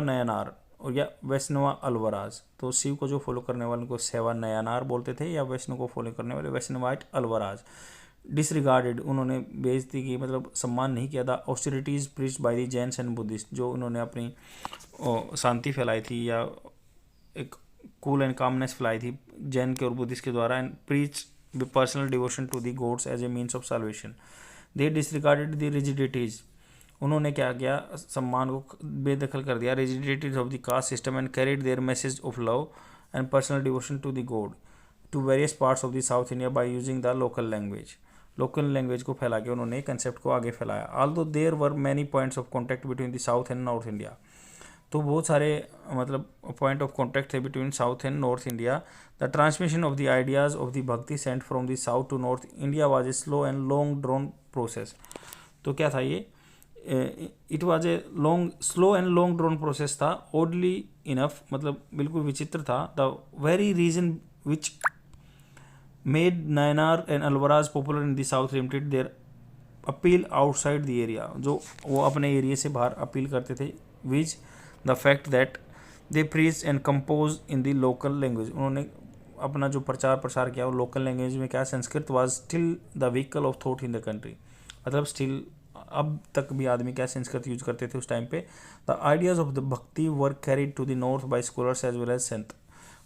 नयनार और या वैष्णवा अलवराज, तो शिव को जो फॉलो करने वाले को सेवा नयनार बोलते थे, या वैष्णव को फॉलो करने वाले वैष्णवाइट अलवराज. डिसरिगार्डेड, उन्होंने बेइज्जती की, मतलब सम्मान नहीं किया. The austerities preached by the Jains and Buddhist, जो उन्होंने अपनी शांति फैलाई थी या एक कूल एंड कामनेस फैलाई थी जैन के और बुद्धिस्ट के द्वारा. And preach personal devotion to the gods as a means of salvation. They disregarded the rigidities, उन्होंने क्या किया? सम्मान को बेदखल कर दिया. Rigidities of the caste system and carried their message of love and personal devotion to the God to various parts of the south India by using the local language. Local language को फैला के उन्होंने कंसेप्ट को आगे फैलाया. Although there were many points of contact between the south and north India, तो बहुत सारे मतलब पॉइंट ऑफ कॉन्टैक्ट थे between south and north India. The transmission of the ideas of the bhakti saint from the south to north India was a slow and long drawn process. तो क्या था ये? It was a slow and long drawn process था. ओडली इनफ, मतलब बिल्कुल विचित्र था. The very reason which made Nayanar and Alvars popular in the south limited their appeal outside the area, जो वो अपने एरिया से बाहर अपील करते थे. Which the fact that they preach and compose in the local language, उन्होंने अपना जो प्रचार प्रसार किया वो लोकल लैंग्वेज में क्या, Sanskrit was still the vehicle of thought in the country, मतलब स्टिल अब तक भी आदमी क्या संस्कृत यूज करते थे उस टाइम पे। The ideas of the bhakti were carried to the north by scholars as well as sant,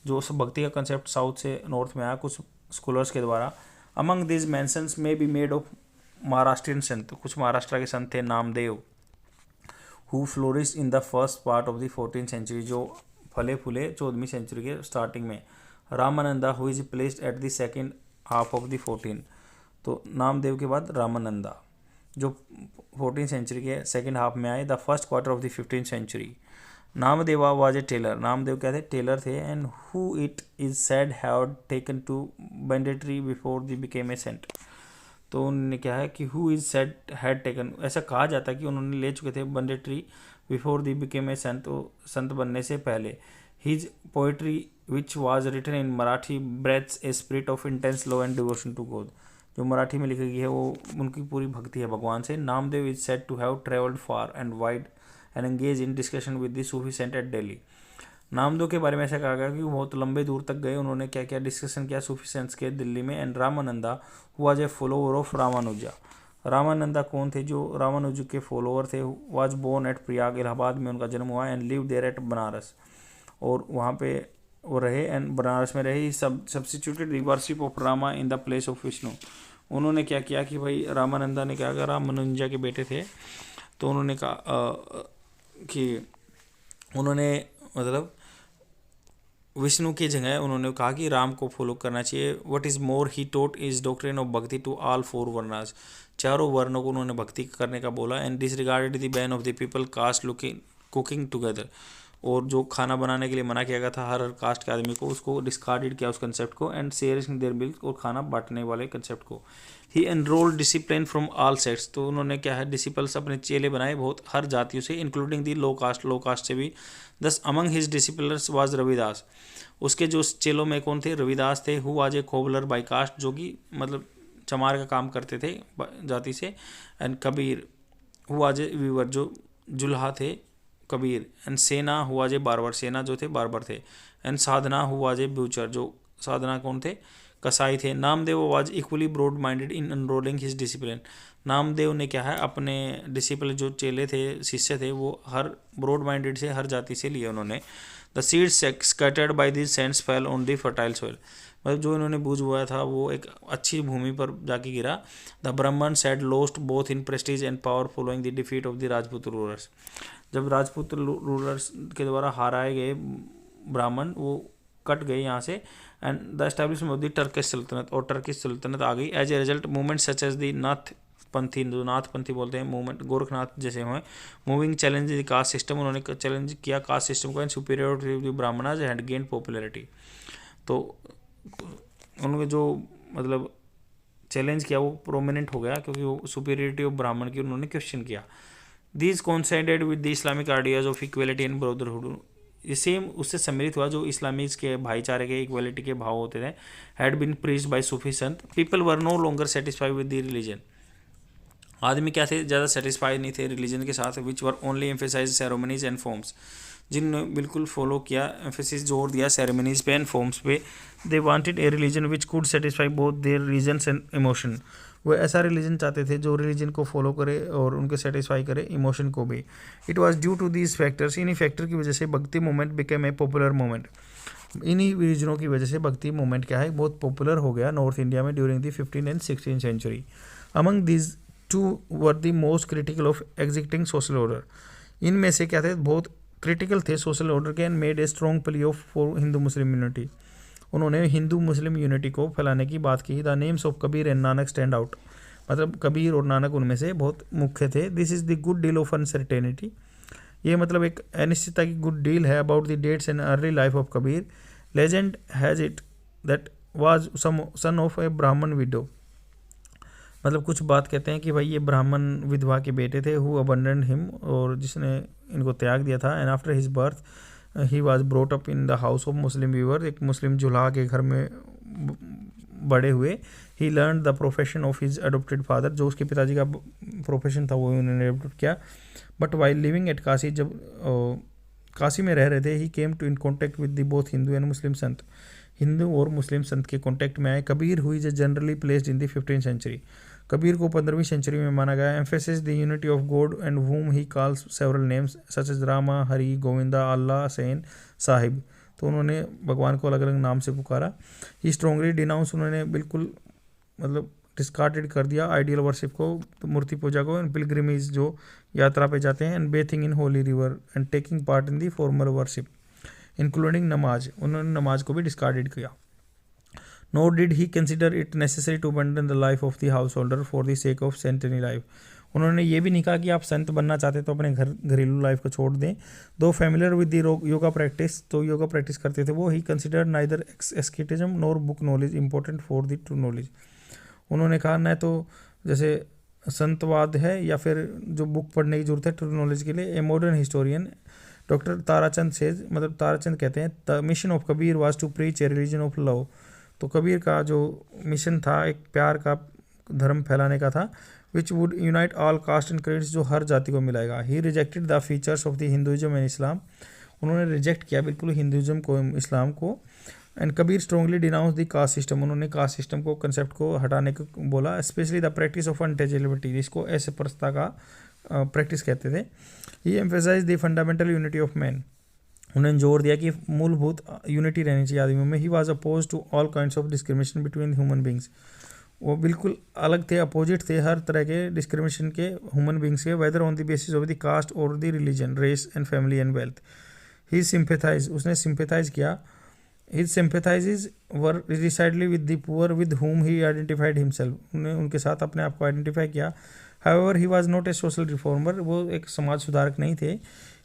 जो उस भक्ति का कंसेप्ट साउथ से नॉर्थ में आया कुछ स्कॉलर्स के द्वारा। Among this mentions may be made of Maharashtrian sant, कुछ महाराष्ट्र के संत थे Namdev, who flourish in the first part of the 14th century, जो फले फूले 14वीं सेंचुरी के स्टार्टिंग में। Ramananda who is placed at the second half of the 14, तो नामदेव के बाद रामानंदा जो 14th सेंचुरी के सेकेंड हाफ में आए। The first quarter of the 15th century. Namdeva was a tailor, Namdev क्या थे, टेलर थे। And who it is said had taken to banditry before the became a saint, तो उन्होंने क्या है कि who is said had taken, ऐसा कहा जाता है कि उन्होंने ले चुके थे banditry before the became a saint, तो संत बनने से पहले। His poetry which was written in Marathi breathes a spirit of intense love and devotion to God, जो मराठी में लिखी गई है वो उनकी पूरी भक्ति है भगवान से। Namdev is said to have travelled far and wide and engage in discussion with the Sufi saint at Delhi. Namdev के बारे में ऐसा कहा गया कि वो बहुत लंबे दूर तक गए, उन्होंने क्या क्या डिस्कशन किया सूफी सेंट्स के दिल्ली में। And Ramananda was a follower of Ramanuja, Ramananda कौन थे, जो रामानुज के फॉलोअर थे। Was born at Prayag, Allahabad में उनका जन्म हुआ। And live there at Banaras, और वहाँ पे वो रहे एंड बनारस में रहे। सब substituted worship of Rama in the place of Vishnu, उन्होंने क्या किया कि भाई रामानंदा ने क्या कहा, रामानुजा के बेटे थे तो उन्होंने कहा कि उन्होंने मतलब विष्णु की जगह उन्होंने कहा कि राम को फॉलो करना चाहिए। What is more he taught his doctrine of bhakti to all 4 varnas, चारों वर्णों को उन्होंने भक्ति करने का बोला। And disregarded the ban of the people caste looking cooking together, और जो खाना बनाने के लिए मना किया गया था हर कास्ट के आदमी को, उसको डिस्कार्डेड किया उस कंसेप्ट को। एंड शेयरिंग देयर मिल्क, और खाना बांटने वाले कंसेप्ट को। He enrolled discipline from all sects, तो उन्होंने क्या है डिसिपल्स अपने चेले बनाए बहुत हर जातियों से, इंक्लूडिंग दी लो कास्ट से भी। Thus among his disciples was Ravidas, उसके जो चेलों में कौन थे, रविदास थे। Who was a cobbler by caste, जो कि मतलब चमार का काम करते थे जाति से। And Kabir who was a weaver, जो जुल्हा थे कबीर। एंड सेना हुआ जे बारबर, सेना जो थे बारबर थे। एंड साधना हुआ जे ब्यूचर, जो साधना कौन थे, कसाई थे। Namdev was equally broad minded in enrolling his discipline, Namdev ने क्या है अपने डिसिप्लिन जो चेले थे शिष्य थे वो हर ब्रॉड माइंडेड से हर जाति से लिए उन्होंने। The seeds scattered by this saints fell on the fertile soil, मतलब जो इन्होंने बूझ बोया था वो एक अच्छी भूमि पर जाके गिरा। द ब्राह्मण said lost both in Prestige and power following the defeat of the Rajput rulers, जब राजपूत रूलर्स के द्वारा हाराए गए ब्राह्मण वो कट गए यहाँ से। And the establishment of the Turkish सल्तनत, और टर्किश सल्तनत आ गई। As a result movement such as the Nath Panthi, जो नाथ पंथी बोलते हैं मूवमेंट, गोरखनाथ जैसे हुए moving challenge the caste system, उन्होंने चैलेंज किया कास्ट सिस्टम को। And superiority of the Brahmanas had gain popularity, तो उन्होंने जो मतलब चैलेंज किया वो प्रोमिनेंट हो गया क्योंकि वो सुपीरियरिटी ऑफ ब्राह्मण की उन्होंने क्वेश्चन किया। These coincided with the Islamic ideas of equality and brotherhood, ये सेम उससे सम्मिलित हुआ जो इस्लामिक के भाईचारे के इक्वलिटी के भाव होते थे। Had been preached by Sufi sant, people were no longer satisfied with the religion, आदमी क्या थे ज़्यादा सेटिस्फाइड नहीं थे रिलीजन के साथ। Which were only emphasize ceremonies and forms, जिन्होंने बिल्कुल फॉलो किया एम्फेसिस जोर दिया सेरेमनीज पे एंड फॉर्म्स पे। They wanted a religion which could satisfy both their reasons and emotion, वो ऐसा रिलीजन चाहते थे जो रिलीजन को फॉलो करे और उनके सेटिस्फाई करे इमोशन को भी। It was due to these factors, इन्हीं फैक्टर की वजह से Bhakti movement became a popular movement, इन्हीं रीजनों की वजह से भक्ति मूवमेंट क्या है बहुत पॉपुलर हो गया नॉर्थ इंडिया में during the 15th and 16th century. Among these two were the most critical of existing social order, इनमें से क्या थे बहुत क्रिटिकल थे सोशल ऑर्डर के। And made a strong plea of for Hindu Muslim unity, उन्होंने हिंदू मुस्लिम यूनिटी को फैलाने की बात की। The names of Kabir and Nanak stand out, मतलब कबीर और नानक उनमें से बहुत मुख्य थे। This is the good deal of uncertainty, ये मतलब एक अनिश्चितता की गुड डील है। About the dates and early life of Kabir, legend has it that was son of a Brahmin widow, मतलब कुछ बात कहते हैं कि भाई ये ब्राह्मण विधवा के बेटे थे। हु अबंडन हिम, और जिसने इनको त्याग दिया था। And after his birth he was brought up in the house of Muslim weaver, एक मुस्लिम जुल्हा के घर में बड़े हुए। He learn the profession of his adopted father, जो उसके पिताजी का प्रोफेशन था वो उन्होंने अडोप्ट किया। But while living at Kashi, जब काशी में रह रहे थे, he came to in contact with the both Hindu and Muslim sant, Hindu और मुस्लिम संत के कॉन्टेक्ट में आए। Kabir who is generally placed in the 15th century, Kabir को 15वीं सेंचुरी में माना गया। Emphasis the unity of God and whom he calls several names such as Rama, Hari, Govinda, Allah, Sain, Sahib. तो उन्होंने भगवान को अलग अलग नाम से पुकारा। ही स्ट्रॉन्गली डिनाउंस, उन्होंने बिल्कुल मतलब डिस्कार्डेड कर दिया आइडियल वर्शिप को, तो मूर्ति पूजा को, एंड पिलग्रिमेज जो यात्रा पे जाते हैं, and bathing in holy river and taking part in the formal worship including namaz, उन्होंने नमाज को भी डिस्कार्डेड किया। Nor did he consider it necessary to abandon the life of the householder for the sake of saintly life, उन्होंने ये भी नहीं कहा कि आप संत बनना चाहते तो अपने घरेलू लाइफ को छोड़ दें। Though familiar with the yoga practice, तो योगा प्रैक्टिस करते थे वो, he consider neither asceticism nor book knowledge important for the true knowledge, उन्होंने कहा न तो जैसे संतवाद है या फिर जो बुक पढ़ने की जरूरत है ट्रू नॉलेज के लिए। A modern historian doctor Tarachand says, मतलब ताराचंद कहते हैं, the mission of Kabir was to preach a religion of love, तो कबीर का जो मिशन था एक प्यार का धर्म फैलाने का था, which would unite all caste and creeds, जो हर जाति को मिलाएगा। He rejected the features of the Hinduism and Islam, उन्होंने रिजेक्ट किया बिल्कुल हिंदुइज्म को, इस्लाम को। And Kabir strongly denounce the caste system, उन्होंने कास्ट सिस्टम को, कंसेप्ट को हटाने को बोला। Specially the practice of untouchability, जिसको ऐसे परस्ता का प्रैक्टिस कहते थे। He emphasize the fundamental unity of man, उन्होंने जोर दिया कि मूलभूत यूनिटी रहनी चाहिए आदमियों में। He was oppose to all kinds of discrimination between human beings, वो बिल्कुल अलग थे, अपोजिट थे हर तरह के डिस्क्रिमिनेशन के ह्यूमन बींग्स के, whether on the basis of the caste और the religion, race and family and wealth. He sympathize, उसने सिंपैथाइज किया। His sympathies were decidedly with the poor with whom he identified himself, उन्होंने उनके साथ अपने आप को आइडेंटिफाई किया। However he was not a social reformer, वो एक समाज सुधारक नहीं थे।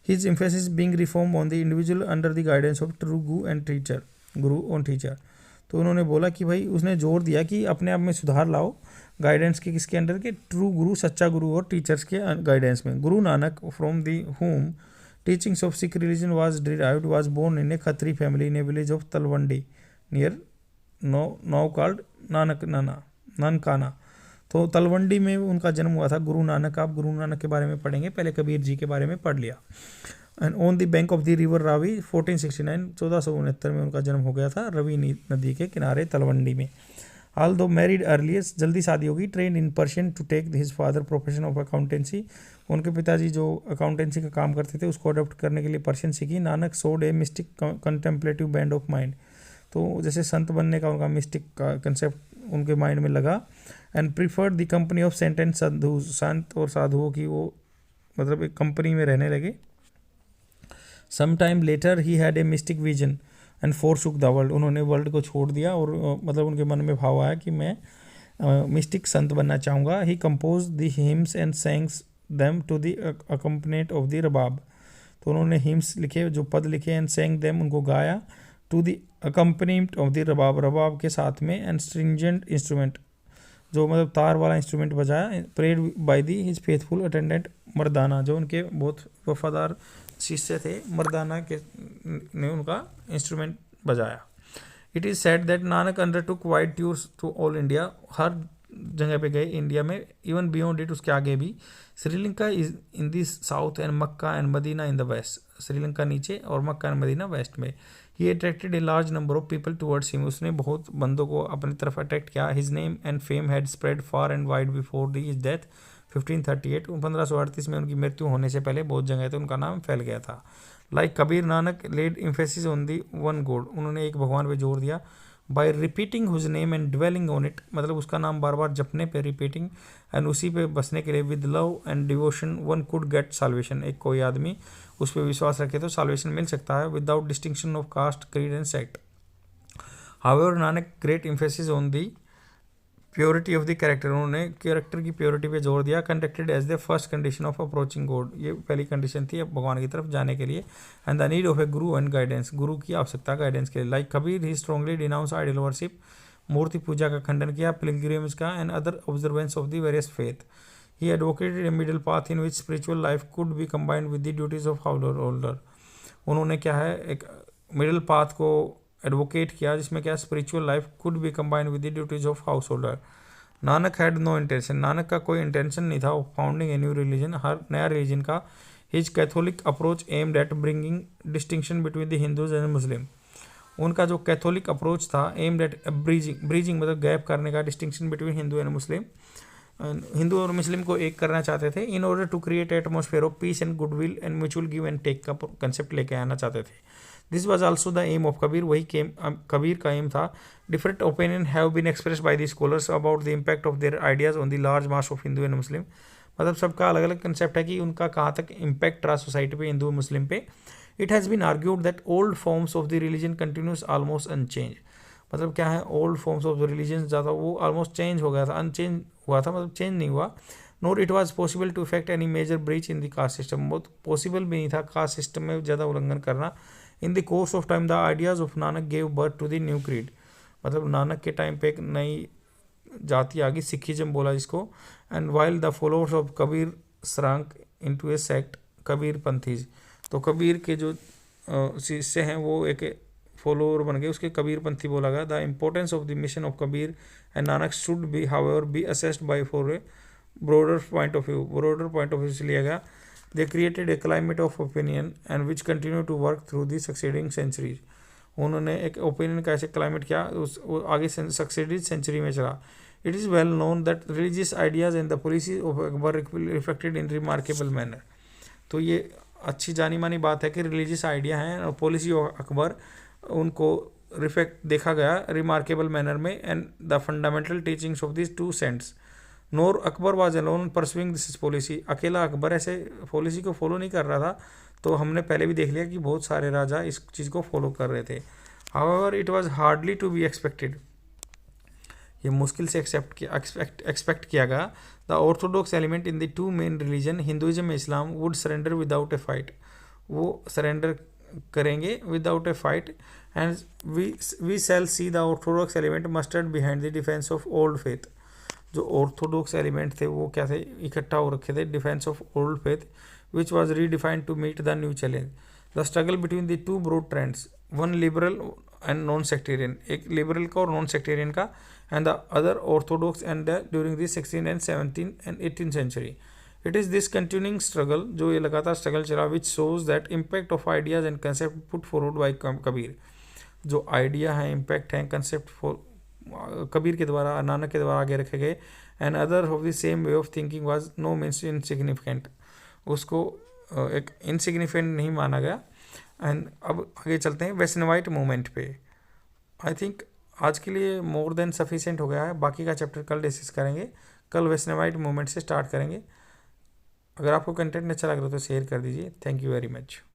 His emphasis being reform on the individual under the guidance of true Guru and teacher, तो उन्होंने बोला कि भाई उसने जोर दिया कि अपने आप में सुधार लाओ, गाइडेंस के किसके अंडर के, ट्रू गुरु, सच्चा गुरु और टीचर्स के गाइडेंस में। Guru Nanak from the whom teachings of Sikh religion was derived was born in a Khatri family in a village of Talwandi near now called Nankana, तो तलवंडी में उनका जन्म हुआ था। गुरु नानक, आप गुरु नानक के बारे में पढ़ेंगे, पहले कबीर जी के बारे में पढ़ लिया। And on the bank of the river Ravi 1469, 1469 में उनका जन्म हो गया था रवि नदी के किनारे तलवंडी में। ऑल दो मैरिड अर्लीस्ट, जल्दी शादी होगी। Train in Persian to take his father profession of accountancy, उनके पिताजी जो अकाउंटेंसी का काम करते थे उसको अडॉप्ट करने के लिए पर्शियन सीखी। Nanak showed a mystic contemplative bent of mind, तो जैसे संत बनने का उनका मिस्टिक का कंसेप्ट उनके माइंड में लगा। And preferred the company of saint and sadhu, संत और साधुओं की वो मतलब एक कंपनी में रहने लगे। Some time later he had a mystic vision and forsook the world, उन्होंने वर्ल्ड को छोड़ दिया और मतलब उनके मन में भाव आया कि मैं मिस्टिक संत बनना चाहूँगा। He compose the hymns and sang them to the accompaniment of the rabab, तो उन्होंने हिम्स लिखे, जो पद लिखे, एंड सैंग देम, उनको गाया, to the accompaniment of the rabab, रबाब के साथ में, एंड स्ट्रिंजेंट इंस्ट्रूमेंट, जो मतलब तार वाला इंस्ट्रूमेंट बजाया। Played by the his faithful attendant Mardana, जो उनके बहुत वफादार शिष्य थे मर्दाना के ने उनका इंस्ट्रूमेंट बजाया। It is said that Nanak undertook wide tours to all India, हर जगह पे गए इंडिया में, इवन बियॉन्ड इट, उसके आगे भी। Sri Lanka is in the south and Mecca and Medina in the west, Sri Lanka नीचे और मक्का एंड मदीना वेस्ट में। He attracted a large number of people towards him, उसने बहुत बंदों को अपनी तरफ अट्रैक्ट किया। His name and fame had spread far and wide before the his death 1538, 1538 में उनकी मृत्यु होने से पहले बहुत जगह तो उनका नाम फैल गया था। Like Kabir, Nanak laid emphasis on the one God, उन्होंने एक भगवान पे जोर दिया। By repeating whose name and dwelling on it, मतलब उसका नाम बार बार जपने पे, रिपीटिंग, एंड उसी पे बसने के लिए। With love and devotion one could get salvation, एक कोई आदमी उस पर विश्वास रखे तो साल्वेशन मिल सकता है, without distinction of caste, creed and sect. However Nanak great emphasis on the purity of the character, उन्होंने कैरेक्टर की प्योरिटी पे जोर दिया। Conducted as the first condition of approaching God, ये पहली कंडीशन थी भगवान की तरफ जाने के लिए। And the need of A Guru and guidance, गुरु की आवश्यकता गाइडेंस के लिए। लाइक कबीर ही स्ट्रॉन्गली डिनाउंस आइडल वर्शिप, मूर्ति पूजा का खंडन किया, पिलग्रिमेज का, and other observance of the various faith. He advocated a middle path in which spiritual life could be combined with the duties of house holder, उन्होंने क्या है एक मिडिल पाथ को एडवोकेट किया जिसमें क्या spiritual life could be combined with the duties of householder. Nanak had no intention, Nanak का कोई इंटेंशन नहीं था फाउंडिंग ए न्यू रिलीजन, हर नया रिलीजन का his catholic approach aimed at bringing distinction between the Hindus and Muslim. उनका जो कैथोलिक अप्रोच था एम्ड एट ब्रीजिंग मतलब गैप करने का, distinction between Hindu and Muslim, Hindu और मुस्लिम को एक करना चाहते थे। इन order to create atmosphere of peace and goodwill and mutual give and take का कंसेप्ट लेके आना चाहते थे। This was also the aim of Kabir, वही कबीर का एम था। Different opinion have been expressed by the scholars about the impact of their ideas on the large mass of Hindu and Muslim. मतलब सबका अलग अलग कंसेप्ट है कि उनका कहाँ तक इम्पैक्ट रहा सोसाइटी पे, हिंदू मुस्लिम पे। It has been argued that old forms of the religion continues almost unchange. मतलब क्या है, old forms of the religion ज़्यादा वो ऑलमोस्ट चेंज हो गया था, अनचेंज हुआ था, मतलब चेंज नहीं हुआ। Nor it was possible to effect any major breach in the caste system, बहुत पॉसिबल भी नहीं था कास्ट सिस्टम में ज़्यादा उल्लंघन करना। In the course of time the ideas of Nanak gave birth to the new creed, मतलब नानक के टाइम पे एक नई जाति आ गई, सिखिज्म बोला जिसको। And while the followers of Kabir shrank into a sect Kabir panthis, तो कबीर के जो शिष्य हैं वो एक फॉलोअर बन गए, उसके कबीर पंथी बोला गया। The importance of the mission of Kabir and Nanak should be however be assessed by for a broader point of view से लिया गया। They created a climate of opinion and which continue to work through the succeeding centuries. उन्होंने एक ओपिनियन का ऐसे क्लाइमेट किया, उस आगे सक्सीडिंग सेंचुरी में चला। It is well known that religious ideas and the policy of Akbar reflected in remarkable manner. तो ये अच्छी जानी मानी बात है कि रिलीजियस आइडिया हैं और पॉलिसी ऑफ अकबर उनको रिफ्लेक्ट देखा गया रिमार्केबल मैनर में। And the fundamental teachings of this two saints. Nor Akbar was alone pursuing this policy, अकेला अकबर ऐसे पॉलिसी को फॉलो नहीं कर रहा था। तो हमने पहले भी देख लिया कि बहुत सारे राजा इस चीज़ को फॉलो कर रहे थे। However it was hardly to be expected, ये मुश्किल से एक्सपेक्ट किया गया। The orthodox element in the two main religion Hinduism Islam would surrender without a fight, वो सरेंडर करेंगे without a fight. And we shall see the orthodox element mustered behind the defence of old faith. जो ऑर्थोडॉक्स एलिमेंट थे वो क्या थे, इकट्ठा हो रखे थे defence of old faith which was redefined to meet the new challenge. The struggle between the two broad trends, one liberal and non sectarian, एक लिबरल का और नॉन सेक्टेरियन का, and the other orthodox and during the 16th and 17th and 18th century. It is this continuing struggle, जो ये लगातार स्ट्रगल चला, which shows that impact of ideas and concept put forward by Kabir. जो आइडिया है, इम्पैक्ट है, कंसेप्ट कबीर के द्वारा, नानक के द्वारा आगे रखे गए। And other of the same way of thinking was no means insignificant, उसको एक इनसिग्निफिकेंट नहीं माना गया। एंड अब आगे चलते हैं वैष्णवाइट मूवमेंट पे। आई थिंक आज के लिए मोर देन सफिशिएंट हो गया है, बाकी का चैप्टर कल डिस्कस करेंगे। कल वैष्णवाइट मूवमेंट से स्टार्ट करेंगे। अगर आपको कंटेंट अच्छा लग रहा है तो शेयर कर दीजिए। Thank you very much.